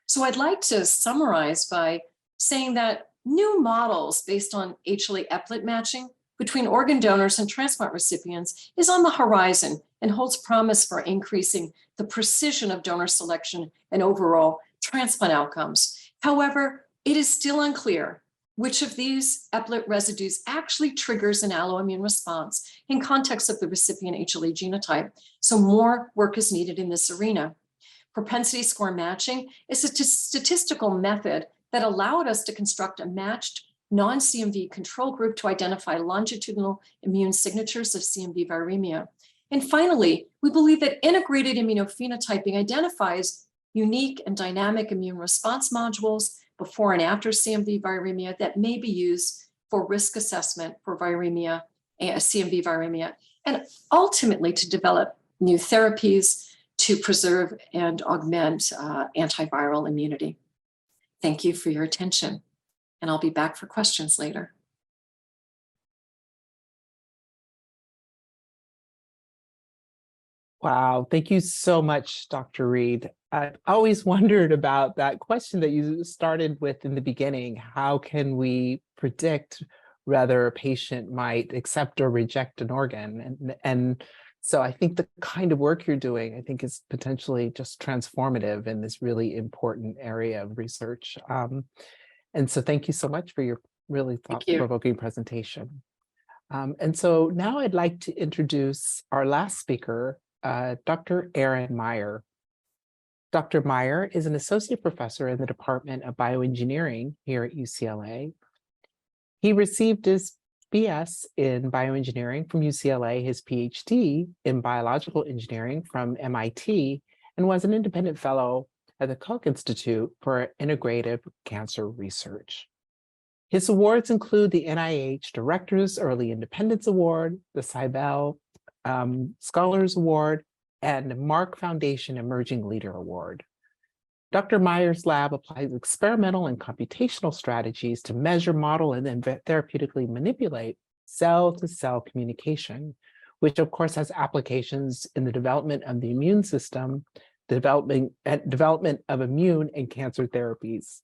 So I'd like to summarize by saying that new models based on HLA-eplet matching between organ donors and transplant recipients is on the horizon and holds promise for increasing the precision of donor selection and overall transplant outcomes. However, it is still unclear which of these eplet residues actually triggers an alloimmune response in context of the recipient HLA genotype. So more work is needed in this arena. Propensity score matching is a statistical method that allowed us to construct a matched non-CMV control group to identify longitudinal immune signatures of CMV viremia. And finally, we believe that integrated immunophenotyping identifies unique and dynamic immune response modules before and after CMV viremia that may be used for risk assessment for viremia, CMV viremia, and ultimately to develop new therapies to preserve and augment antiviral immunity. Thank you for your attention, and I'll be back for questions later. Wow, thank you so much, Dr. Reed. I've always wondered about that question that you started with in the beginning. How can we predict whether a patient might accept or reject an organ? And so I think the kind of work you're doing, I think, is potentially just transformative in this really important area of research. And so thank you so much for your really thought-provoking presentation. And so now I'd like to introduce our last speaker, Dr. Aaron Meyer. Dr. Meyer is an associate professor in the Department of Bioengineering here at UCLA. He received his BS in bioengineering from UCLA, his PhD in biological engineering from MIT, and was an independent fellow at the Koch Institute for Integrative Cancer Research. His awards include the NIH Director's Early Independence Award, the Seibel Scholars Award, and Mark Foundation Emerging Leader Award. Dr. Meyer's lab applies experimental and computational strategies to measure, model, and then therapeutically manipulate cell-to-cell communication, which of course has applications in the development of the immune system, development of immune and cancer therapies.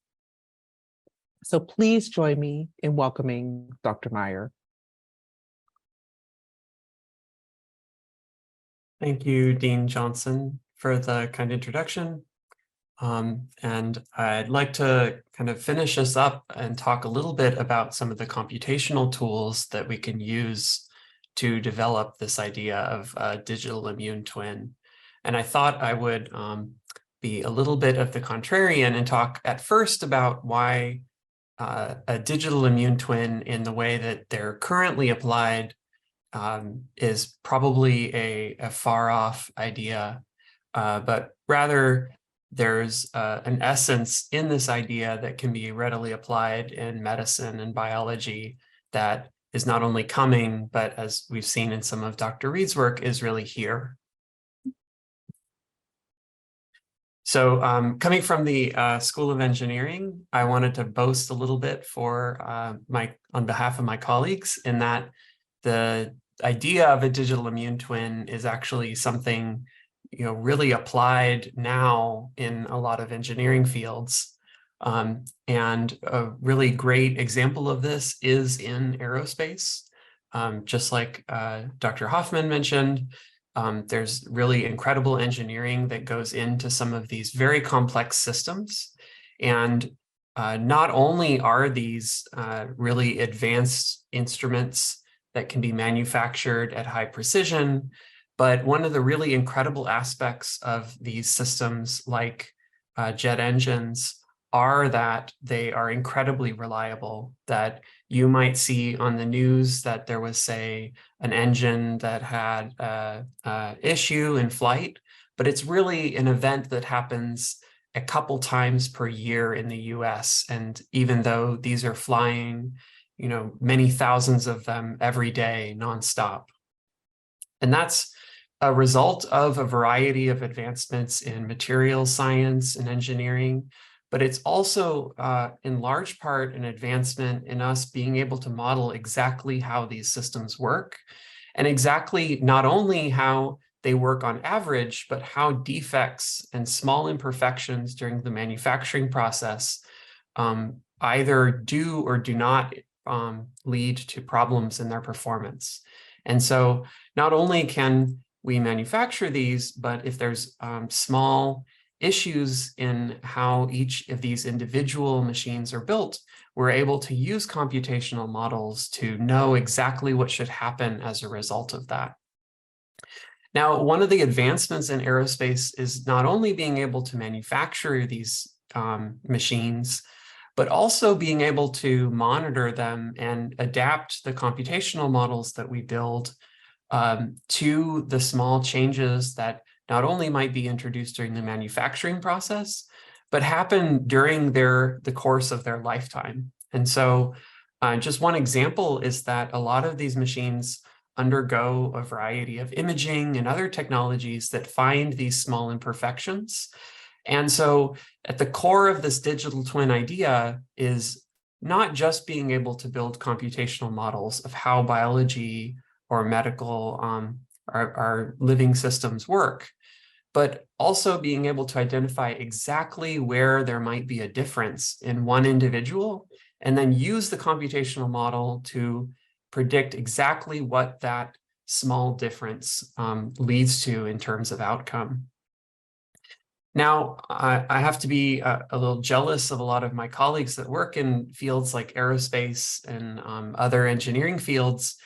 So please join me in welcoming Dr. Meyer. Thank you, Dean Johnson, for the kind introduction. And I'd like to kind of finish us up and talk a little bit about some of the computational tools that we can use to develop this idea of a digital immune twin. And I thought I would be a little bit of the contrarian and talk at first about why a digital immune twin in the way that they're currently applied is probably a far-off idea, but rather there's an essence in this idea that can be readily applied in medicine and biology that is not only coming, but as we've seen in some of Dr. Reed's work, is really here. So coming from the School of Engineering, I wanted to boast a little bit for on behalf of my colleagues in that the idea of a digital immune twin is actually something really applied now in a lot of engineering fields. And a really great example of this is in aerospace. Just like Dr. Hoffmann mentioned, there's really incredible engineering that goes into some of these very complex systems. And not only are these really advanced instruments that can be manufactured at high precision, but one of the really incredible aspects of these systems, like jet engines, are that they are incredibly reliable, that you might see on the news that there was, say, an engine that had an issue in flight, but it's really an event that happens a couple times per year in the US. And even though these are flying, many thousands of them every day, nonstop. And that's a result of a variety of advancements in materials science and engineering, but it's also in large part an advancement in us being able to model exactly how these systems work, and exactly not only how they work on average, but how defects and small imperfections during the manufacturing process either do or do not lead to problems in their performance. And so not only can we manufacture these, but if there's small issues in how each of these individual machines are built, we're able to use computational models to know exactly what should happen as a result of that. Now, one of the advancements in aerospace is not only being able to manufacture these machines, but also being able to monitor them and adapt the computational models that we build to the small changes that not only might be introduced during the manufacturing process, but happen during the course of their lifetime. And so just one example is that a lot of these machines undergo a variety of imaging and other technologies that find these small imperfections. And so at the core of this digital twin idea is not just being able to build computational models of how biology or medical our living systems work, but also being able to identify exactly where there might be a difference in one individual, and then use the computational model to predict exactly what that small difference leads to in terms of outcome. Now, I have to be a little jealous of a lot of my colleagues that work in fields like aerospace and other engineering fields,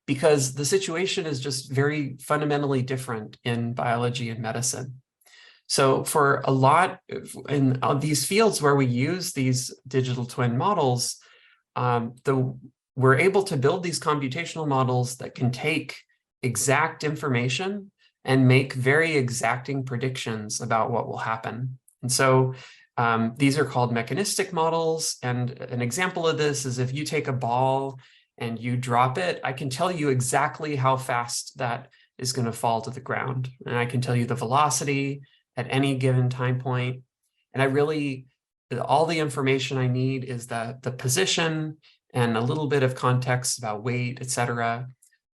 because the situation is just very fundamentally different in biology and medicine. So for a lot in these fields where we use these digital twin models, we're able to build these computational models that can take exact information and make very exacting predictions about what will happen. And so these are called mechanistic models. And an example of this is if you take a ball and you drop it, I can tell you exactly how fast that is going to fall to the ground. And I can tell you the velocity at any given time point. And all the information I need is the position and a little bit of context about weight, et cetera.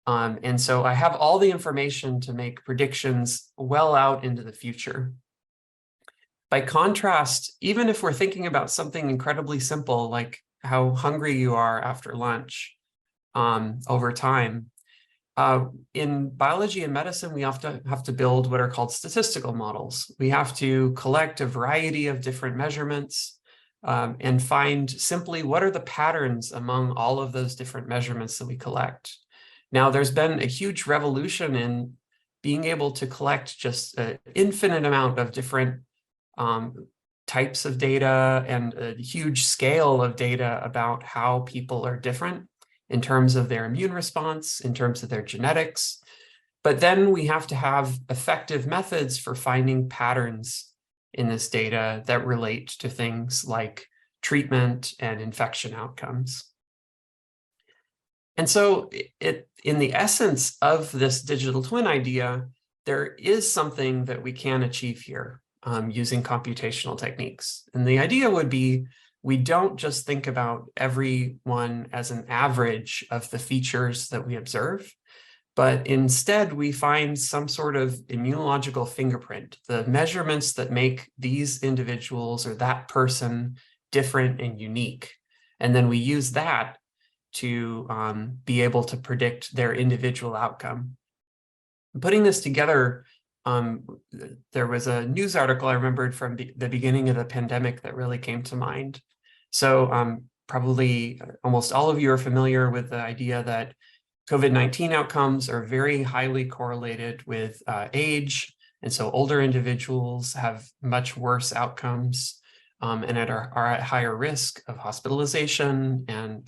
And so I have all the information to make predictions well out into the future. By contrast, even if we're thinking about something incredibly simple, like how hungry you are after lunch over time, in biology and medicine, we often have to build what are called statistical models. We have to collect a variety of different measurements and find simply what are the patterns among all of those different measurements that we collect. Now, there's been a huge revolution in being able to collect just an infinite amount of different types of data and a huge scale of data about how people are different in terms of their immune response, in terms of their genetics. But then we have to have effective methods for finding patterns in this data that relate to things like treatment and infection outcomes. And so in the essence of this digital twin idea, there is something that we can achieve here using computational techniques. And the idea would be, we don't just think about everyone as an average of the features that we observe, but instead we find some sort of immunological fingerprint, the measurements that make these individuals or that person different and unique. And then we use that to be able to predict their individual outcome. Putting this together, there was a news article I remembered from the beginning of the pandemic that really came to mind. So probably almost all of you are familiar with the idea that COVID-19 outcomes are very highly correlated with age. And so older individuals have much worse outcomes and are at higher risk of hospitalization and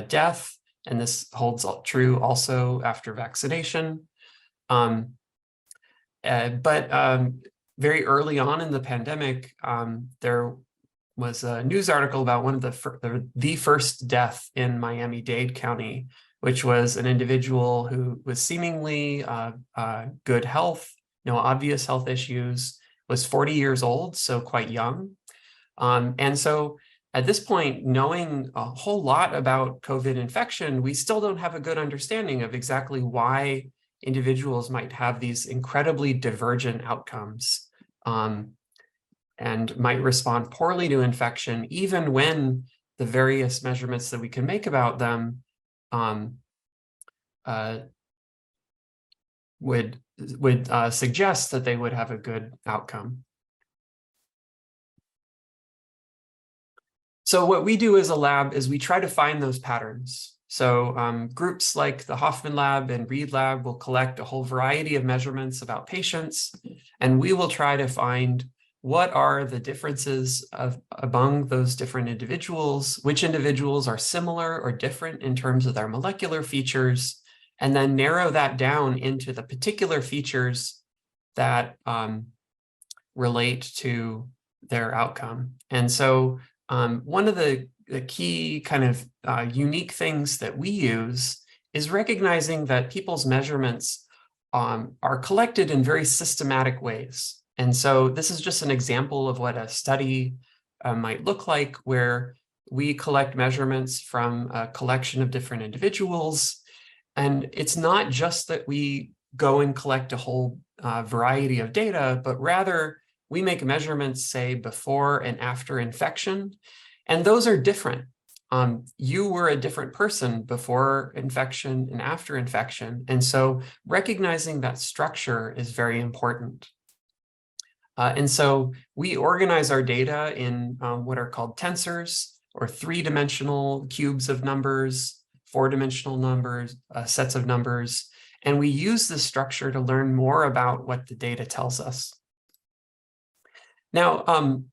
death. And this holds true also after vaccination. But very early on in the pandemic, there was a news article about one of the first death in Miami-Dade County, which was an individual who was seemingly good health, no obvious health issues, was 40 years old, so quite young. And so at this point, knowing a whole lot about COVID infection, we still don't have a good understanding of exactly why individuals might have these incredibly divergent outcomes. and might respond poorly to infection, even when the various measurements that we can make about them would suggest that they would have a good outcome. So what we do as a lab is we try to find those patterns. So groups like the Hoffmann lab and Reed lab will collect a whole variety of measurements about patients, and we will try to find what are the differences among those different individuals, which individuals are similar or different in terms of their molecular features, and then narrow that down into the particular features that relate to their outcome. And so one of the key kind of unique things that we use is recognizing that people's measurements are collected in very systematic ways. And so this is just an example of what a study might look like, where we collect measurements from a collection of different individuals. And it's not just that we go and collect a whole variety of data, but rather we make measurements, say, before and after infection. And those are different. You were a different person before infection and after infection. And so recognizing that structure is very important. And so we organize our data in what are called tensors, or three-dimensional cubes of numbers, four-dimensional numbers, sets of numbers. And we use this structure to learn more about what the data tells us. Now,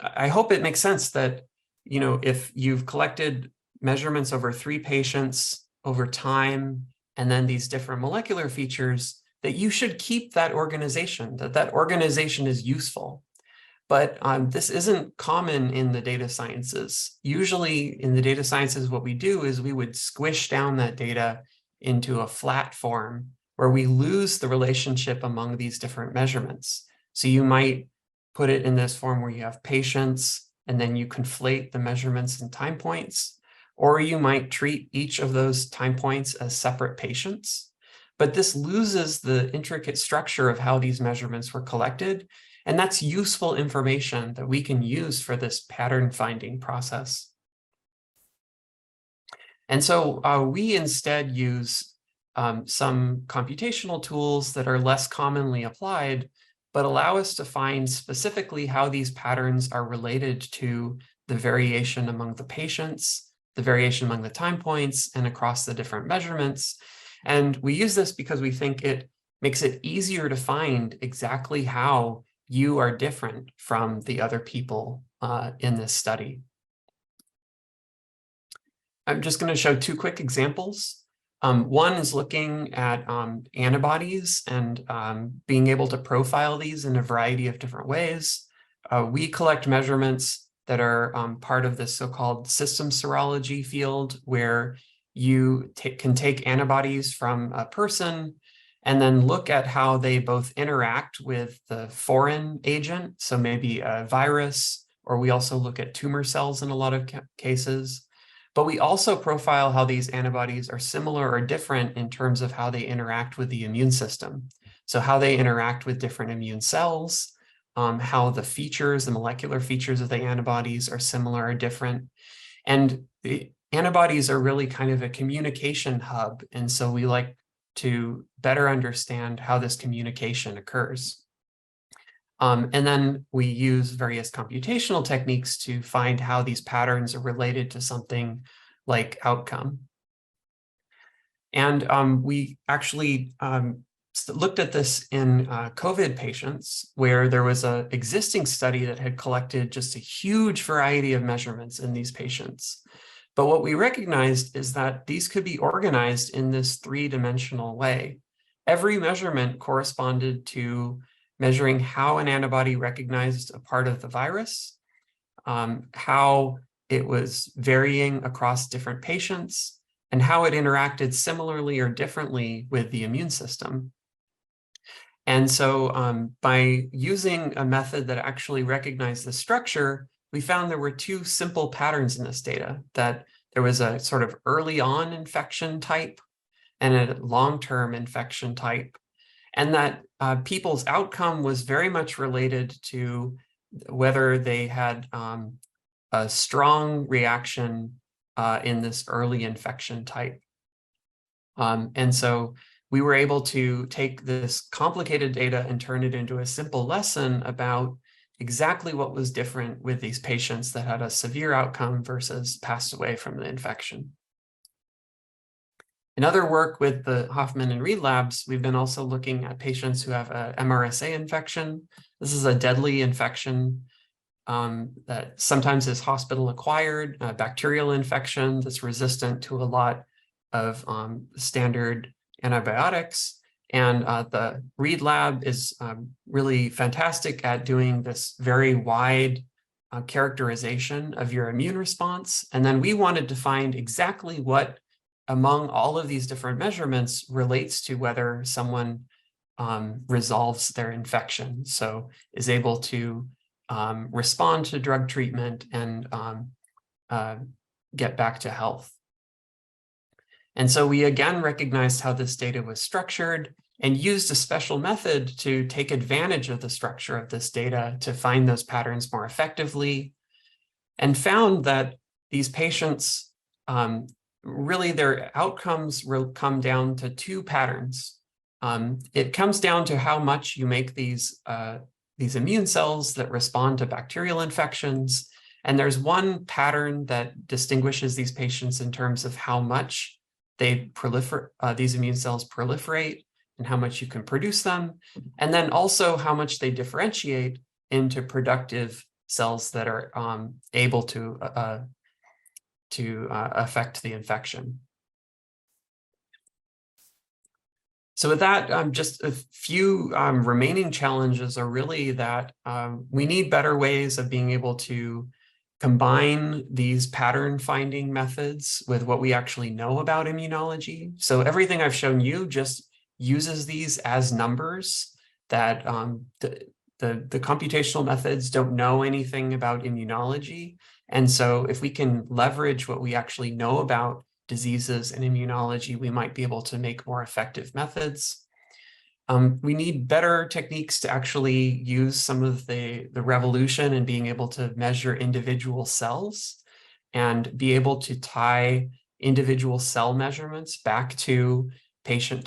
I hope it makes sense that, you know, if you've collected measurements over 3 patients over time, and then these different molecular features, that you should keep that organization, that organization is useful. But this isn't common in the data sciences. Usually in the data sciences, what we do is we would squish down that data into a flat form where we lose the relationship among these different measurements. So you might put it in this form where you have patients and then you conflate the measurements and time points, or you might treat each of those time points as separate patients. But this loses the intricate structure of how these measurements were collected. And that's useful information that we can use for this pattern finding process. And so we instead use some computational tools that are less commonly applied, but allow us to find specifically how these patterns are related to the variation among the patients, the variation among the time points, and across the different measurements. And we use this because we think it makes it easier to find exactly how you are different from the other people in this study. I'm just going to show 2 quick examples. One is looking at antibodies and being able to profile these in a variety of different ways. We collect measurements that are part of this so-called system serology field, where you can take antibodies from a person and then look at how they both interact with the foreign agent, so maybe a virus, or we also look at tumor cells in a lot of cases. But we also profile how these antibodies are similar or different in terms of how they interact with the immune system. So how they interact with different immune cells, how the features, the molecular features of the antibodies are similar or different. And the antibodies are really kind of a communication hub. And so we like to better understand how this communication occurs. And then we use various computational techniques to find how these patterns are related to something like outcome. And we actually looked at this in COVID patients, where there was an existing study that had collected just a huge variety of measurements in these patients. But what we recognized is that these could be organized in this 3-dimensional way. Every measurement corresponded to measuring how an antibody recognized a part of the virus, how it was varying across different patients, and how it interacted similarly or differently with the immune system. And so by using a method that actually recognized the structure, we found there were 2 simple patterns in this data, that there was a sort of early on infection type and a long-term infection type, and that people's outcome was very much related to whether they had a strong reaction in this early infection type. And so we were able to take this complicated data and turn it into a simple lesson about exactly what was different with these patients that had a severe outcome versus passed away from the infection. In other work with the Hoffmann and Reed labs, we've been also looking at patients who have a MRSA infection. This is a deadly infection that sometimes is hospital-acquired, bacterial infection that's resistant to a lot of standard antibiotics. And the Reed lab is really fantastic at doing this very wide characterization of your immune response. And then we wanted to find exactly what among all of these different measurements relates to whether someone resolves their infection. So is able to respond to drug treatment and get back to health. And so we again recognized how this data was structured and used a special method to take advantage of the structure of this data to find those patterns more effectively, and found that these patients, really their outcomes will come down to two patterns. It comes down to how much you make these immune cells that respond to bacterial infections. And there's one pattern that distinguishes these patients in terms of how much they proliferate, these immune cells proliferate and how much you can produce them. And then also how much they differentiate into productive cells that are able to affect the infection. So with that, just a few remaining challenges are really that we need better ways of being able to combine these pattern finding methods with what we actually know about immunology. So everything I've shown you just uses these as numbers that the computational methods don't know anything about immunology. And so if we can leverage what we actually know about diseases and immunology, we might be able to make more effective methods. We need better techniques to actually use some of the revolution in being able to measure individual cells and be able to tie individual cell measurements back to patient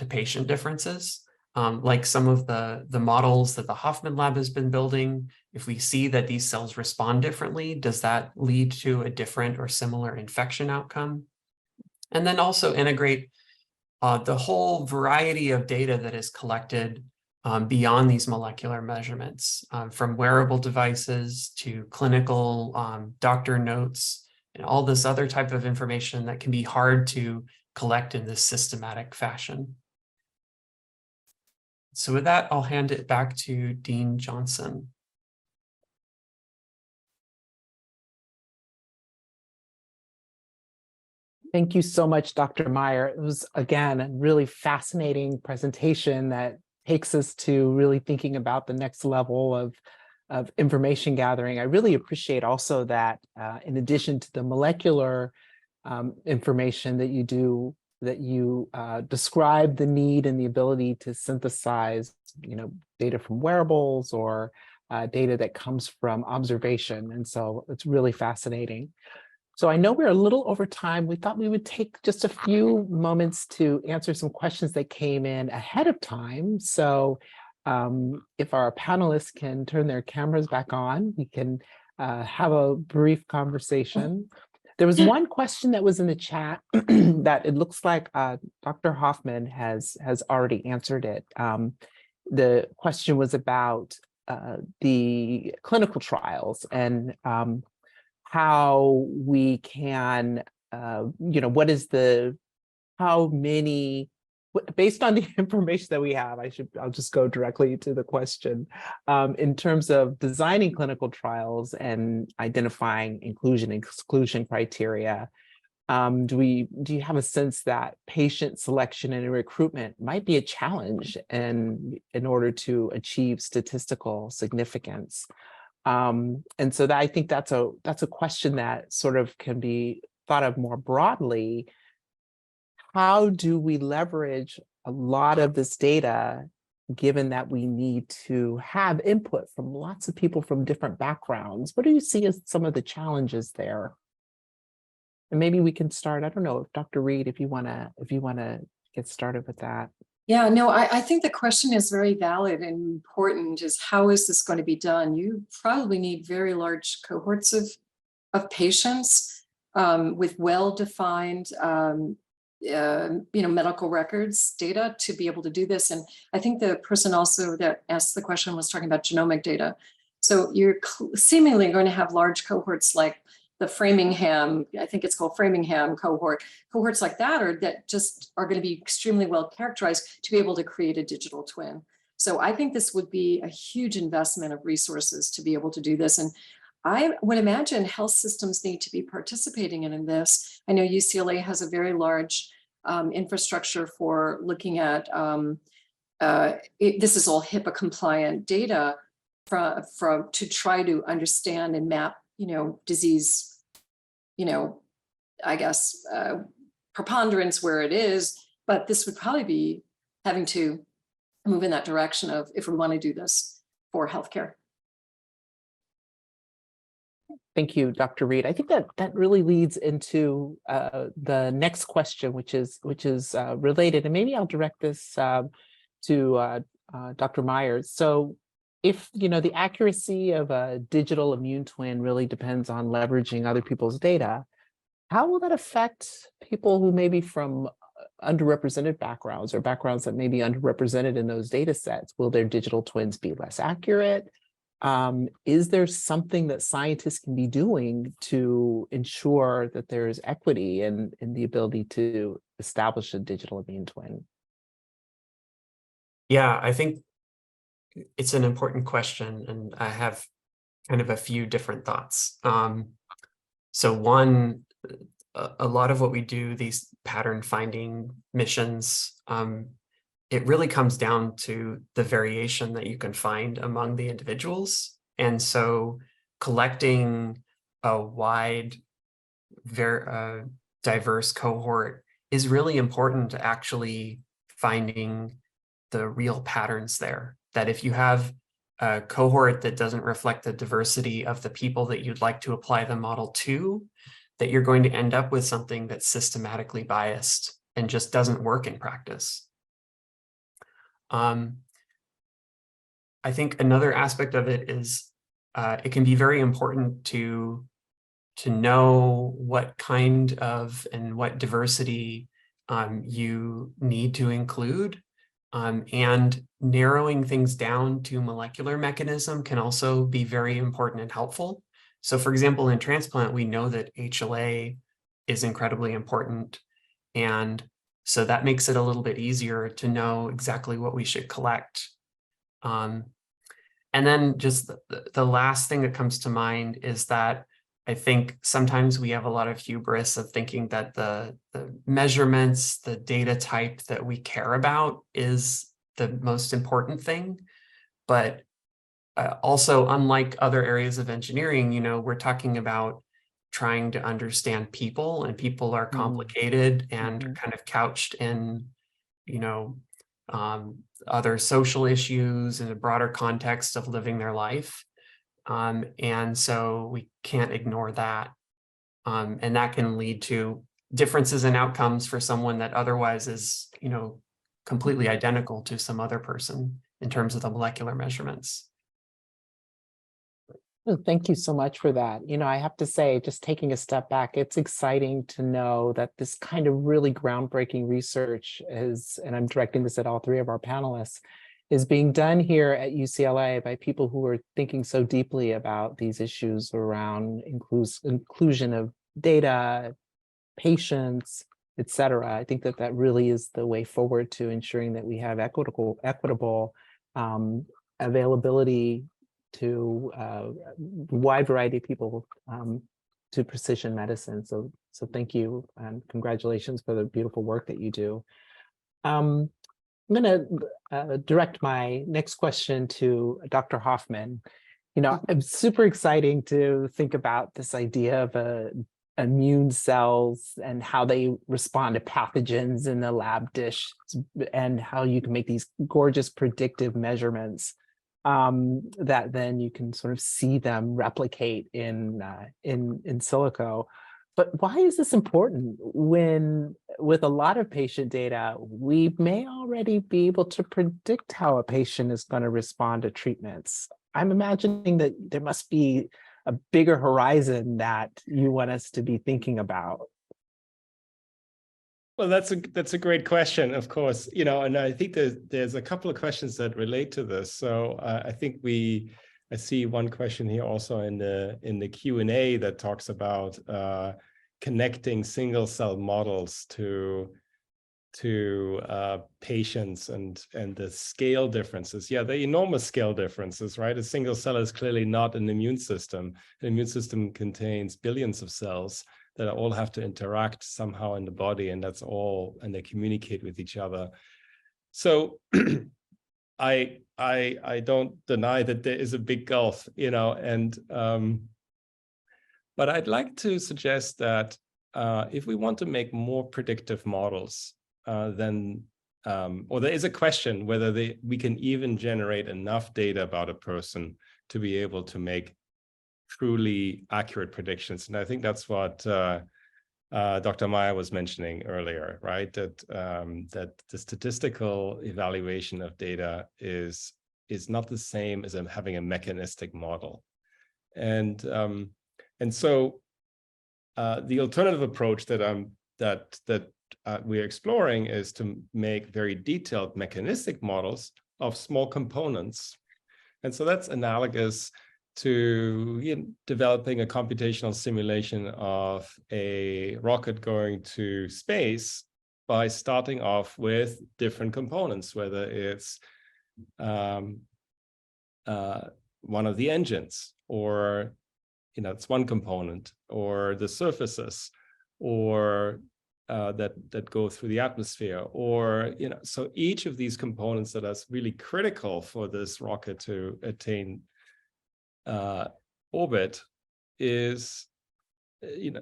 differences. Like some of the models that the Hoffmann lab has been building, if we see that these cells respond differently, does that lead to a different or similar infection outcome? And then also integrate the whole variety of data that is collected beyond these molecular measurements, from wearable devices to clinical doctor notes, and all this other type of information that can be hard to collect in this systematic fashion. So with that, I'll hand it back to Dean Johnson. Thank you so much, Dr. Meyer. It was, again, a really fascinating presentation that takes us to really thinking about the next level of information gathering. I really appreciate also that in addition to the molecular information that you do, that you describe the need and the ability to synthesize, data from wearables or data that comes from observation. And so it's really fascinating. So I know we're a little over time. We thought we would take just a few moments to answer some questions that came in ahead of time. So if our panelists can turn their cameras back on, we can have a brief conversation. There was one question that was in the chat that it looks like Dr. Hoffmann has already answered it. The question was about the clinical trials and how we can, what is how many, based on the information that we have, I'll just go directly to the question. In terms of designing clinical trials and identifying inclusion and exclusion criteria, do you have a sense that patient selection and recruitment might be a challenge in order to achieve statistical significance? And so I think that's a question that sort of can be thought of more broadly. How do we leverage a lot of this data given that we need to have input from lots of people from different backgrounds? What do you see as some of the challenges there? And maybe we can start, I don't know, Dr. Reed, if you wanna get started with that. Yeah, no, I think the question is very valid and important, is how is this going to be done? You probably need very large cohorts of patients with well-defined medical records data to be able to do this. And I think the person also that asked the question was talking about genomic data. So you're seemingly going to have large cohorts like the Framingham, I think it's called Framingham cohorts like that, or that just are going to be extremely well characterized to be able to create a digital twin. So I think this would be a huge investment of resources to be able to do this. And I would imagine health systems need to be participating in this. I know UCLA has a very large infrastructure for looking at, this is all HIPAA compliant data from to try to understand and map, disease, I guess, preponderance where it is, but this would probably be having to move in that direction of if we want to do this for healthcare. Thank you, Dr. Reed. I think that really leads into the next question, which is related, and maybe I'll direct this to Dr. Myers. So, if the accuracy of a digital immune twin really depends on leveraging other people's data, how will that affect people who may be from underrepresented backgrounds or backgrounds that may be underrepresented in those data sets? Will their digital twins be less accurate? Is there something that scientists can be doing to ensure that there's equity in the ability to establish a digital immune twin? Yeah, I think it's an important question, and I have kind of a few different thoughts. So one, a lot of what we do, these pattern finding missions, it really comes down to the variation that you can find among the individuals. And so collecting a wide, very diverse cohort is really important to actually finding the real patterns there. That if you have a cohort that doesn't reflect the diversity of the people that you'd like to apply the model to, that you're going to end up with something that's systematically biased and just doesn't work in practice. I think another aspect of it is it can be very important to know what kind of and what diversity you need to include. And narrowing things down to molecular mechanism can also be very important and helpful. So for example, in transplant, we know that HLA is incredibly important. And so that makes it a little bit easier to know exactly what we should collect. And then just the last thing that comes to mind is that I think sometimes we have a lot of hubris of thinking that the measurements, the data type that we care about is the most important thing. But also, unlike other areas of engineering, we're talking about trying to understand people, and people are complicated and kind of couched in, other social issues in a broader context of living their life. And so we can't ignore that. And that can lead to differences in outcomes for someone that otherwise is, completely identical to some other person in terms of the molecular measurements. Thank you so much for that. I have to say, just taking a step back, it's exciting to know that this kind of really groundbreaking research is, and I'm directing this at all three of our panelists, is being done here at UCLA by people who are thinking so deeply about these issues around inclusion of data, patients, et cetera. I think that really is the way forward to ensuring that we have equitable availability to a wide variety of people to precision medicine. So thank you and congratulations for the beautiful work that you do. I'm going to direct my next question to Dr. Hoffmann. It's super exciting to think about this idea of a immune cells and how they respond to pathogens in the lab dish, and how you can make these gorgeous predictive measurements that then you can sort of see them replicate in silico. But why is this important when, with a lot of patient data, we may already be able to predict how a patient is going to respond to treatments? I'm imagining that there must be a bigger horizon that you want us to be thinking about. Well, that's a great question, of course, and I think there's a couple of questions that relate to this. So I think I see one question here also in the Q&A that talks about connecting single cell models to patients and the scale differences. Yeah, the enormous scale differences, right? A single cell is clearly not an immune system. An immune system contains billions of cells that all have to interact somehow in the body, and that's all, and they communicate with each other. So I don't deny that there is a big gulf, but I'd like to suggest that if we want to make more predictive models, or there is a question whether we can even generate enough data about a person to be able to make truly accurate predictions. And I think that's what Dr. Meyer was mentioning earlier, right? That the statistical evaluation of data is not the same as having a mechanistic model. And so the alternative approach that we're exploring is to make very detailed mechanistic models of small components. And so that's analogous to developing a computational simulation of a rocket going to space by starting off with different components, whether it's one of the engines, or it's one component, or the surfaces, or that go through the atmosphere, or so each of these components that is really critical for this rocket to attain orbit is,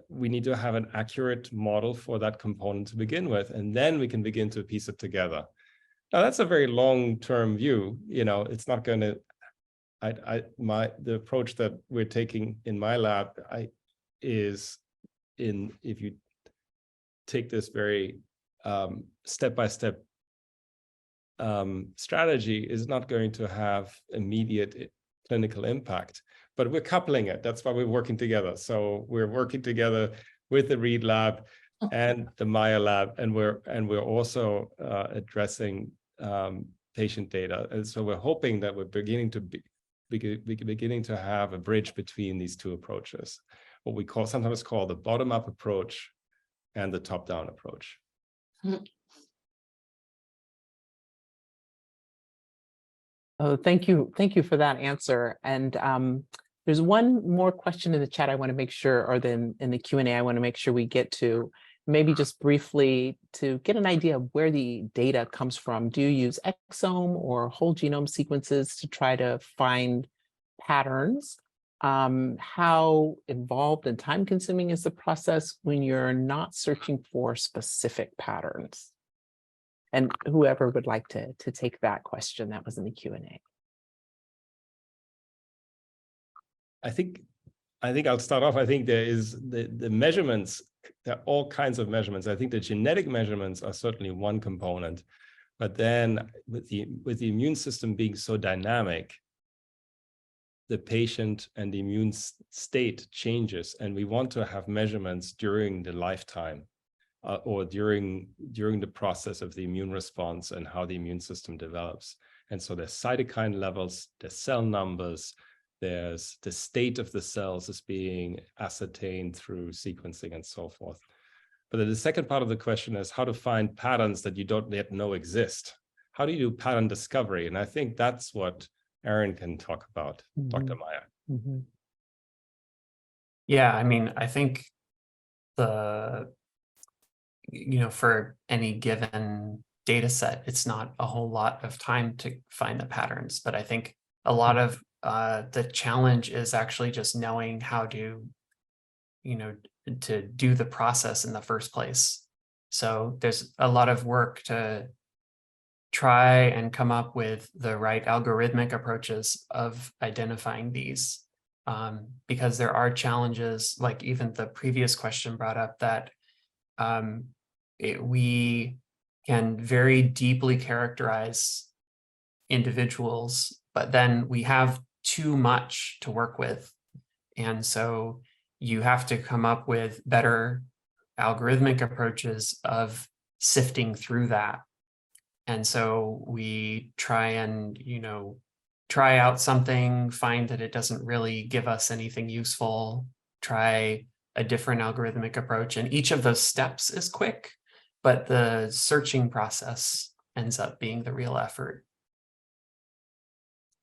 we need to have an accurate model for that component to begin with, and then we can begin to piece it together. Now that's a very long-term view. It's not going to. The approach that we're taking in my lab if you take this very step-by-step strategy, is not going to have immediate clinical impact, but we're coupling it. That's why we're working together. So we're working together with the Reed lab and the Meyer lab, and we're also addressing patient data. And so we're hoping that we're beginning to have a bridge between these two approaches, what we sometimes call the bottom-up approach and the top-down approach. Oh, thank you for that answer. And there's one more question in the chat I want to make sure, or then in the Q&A I want to make sure we get to, maybe just briefly to get an idea of where the data comes from. Do you use exome or whole genome sequences to try to find patterns? How involved and time consuming is the process when you're not searching for specific patterns? And whoever would like to take that question that was in the Q&A. I think I'll start off. I think there is the measurements. There are all kinds of measurements. I think the genetic measurements are certainly one component, but then with the immune system being so dynamic, the patient and the immune state changes, and we want to have measurements during the lifetime. Or during the process of the immune response and how the immune system develops. And so there's cytokine levels, there's cell numbers, there's the state of the cells is being ascertained through sequencing and so forth. But then the second part of the question is how to find patterns that you don't yet know exist. How do you do pattern discovery? And I think that's what Aaron can talk about, Dr. Meyer. Mm-hmm. Yeah, I mean, I think for any given data set, it's not a whole lot of time to find the patterns, but I think a lot of the challenge is actually just knowing how to, to do the process in the first place. So there's a lot of work to try and come up with the right algorithmic approaches of identifying these, because there are challenges, like even the previous question brought up, that we can very deeply characterize individuals, but then we have too much to work with. And so you have to come up with better algorithmic approaches of sifting through that. And so we try and, try out something, find that it doesn't really give us anything useful, try a different algorithmic approach. And each of those steps is quick, but the searching process ends up being the real effort.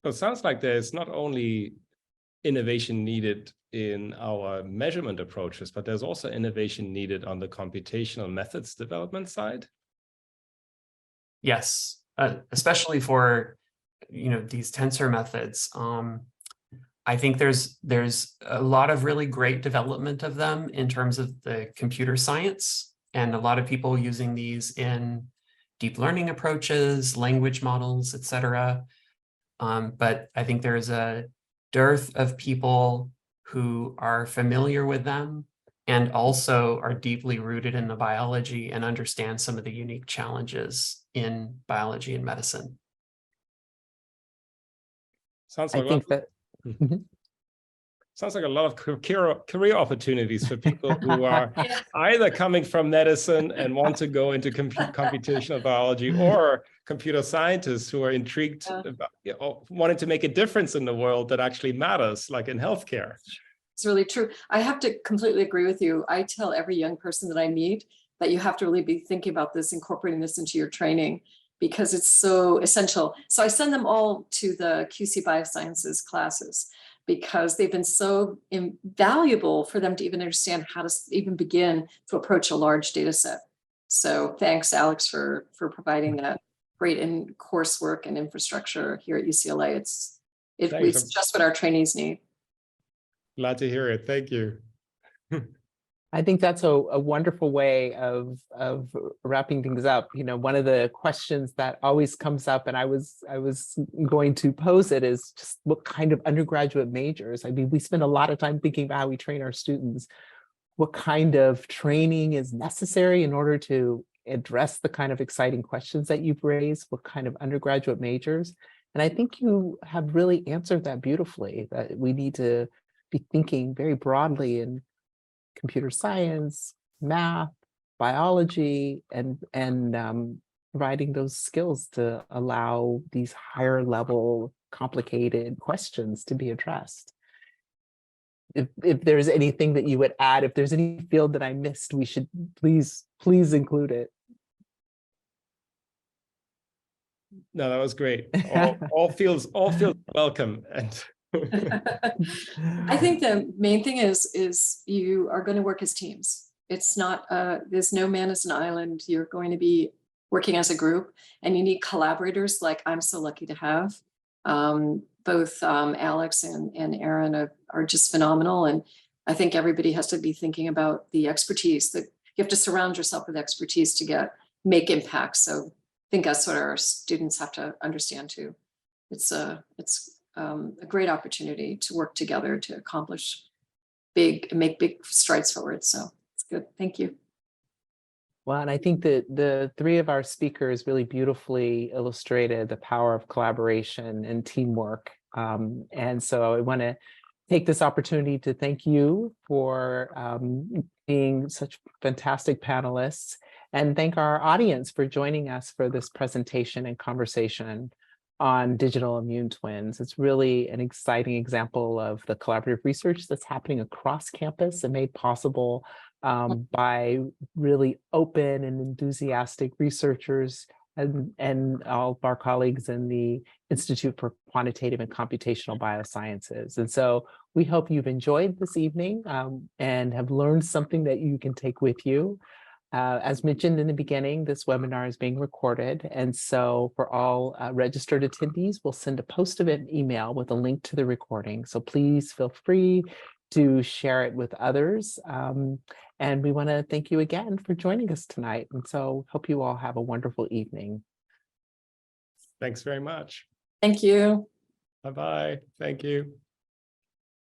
So it sounds like there's not only innovation needed in our measurement approaches, but there's also innovation needed on the computational methods development side. Yes, especially for these tensor methods. I think there's a lot of really great development of them in terms of the computer science, and a lot of people using these in deep learning approaches, language models, etc. But I think there's a dearth of people who are familiar with them and also are deeply rooted in the biology and understand some of the unique challenges in biology and medicine. Sounds like sounds like a lot of career opportunities for people who are either coming from medicine and want to go into computational biology, or computer scientists who are intrigued about, wanting to make a difference in the world that actually matters, like in healthcare. It's really true. I have to completely agree with you. I tell every young person that I meet that you have to really be thinking about this, incorporating this into your training, because it's so essential. So I send them all to the QC Biosciences classes because they've been so invaluable for them to even understand how to even begin to approach a large data set. So thanks, Alex, for providing that great coursework and infrastructure here at UCLA. It's just what our trainees need. Glad to hear it. Thank you. I think that's a wonderful way of wrapping things up. One of the questions that always comes up, and I was going to pose it, is just what kind of undergraduate majors. I mean, we spend a lot of time thinking about how we train our students. What kind of training is necessary in order to address the kind of exciting questions that you've raised? What kind of undergraduate majors? And I think you have really answered that beautifully, that we need to be thinking very broadly in computer science, math, biology, and providing those skills to allow these higher level complicated questions to be addressed. If there's anything that you would add, if there's any field that I missed, we should please include it. No, that was great. All feels welcome. And I think the main thing is you are going to work as teams. It's not, there's no man is an island. You're going to be working as a group, and you need collaborators like I'm so lucky to have. Both Alex and Aaron are just phenomenal. And I think everybody has to be thinking about the expertise, that you have to surround yourself with expertise to make impact. So I think that's what our students have to understand too. It's a great opportunity to work together to accomplish make big strides forward. So it's good. Thank you. Well, and I think that the three of our speakers really beautifully illustrated the power of collaboration and teamwork. And so I want to take this opportunity to thank you for being such fantastic panelists, and thank our audience for joining us for this presentation and conversation on digital immune twins. It's really an exciting example of the collaborative research that's happening across campus and made possible by really open and enthusiastic researchers and all of our colleagues in the Institute for Quantitative and Computational Biosciences. And so we hope you've enjoyed this evening and have learned something that you can take with you. As mentioned in the beginning, this webinar is being recorded. And so for all registered attendees, we'll send a post-event email with a link to the recording. So please feel free to share it with others. And we want to thank you again for joining us tonight. And so hope you all have a wonderful evening. Thanks very much. Thank you. Bye-bye. Thank you.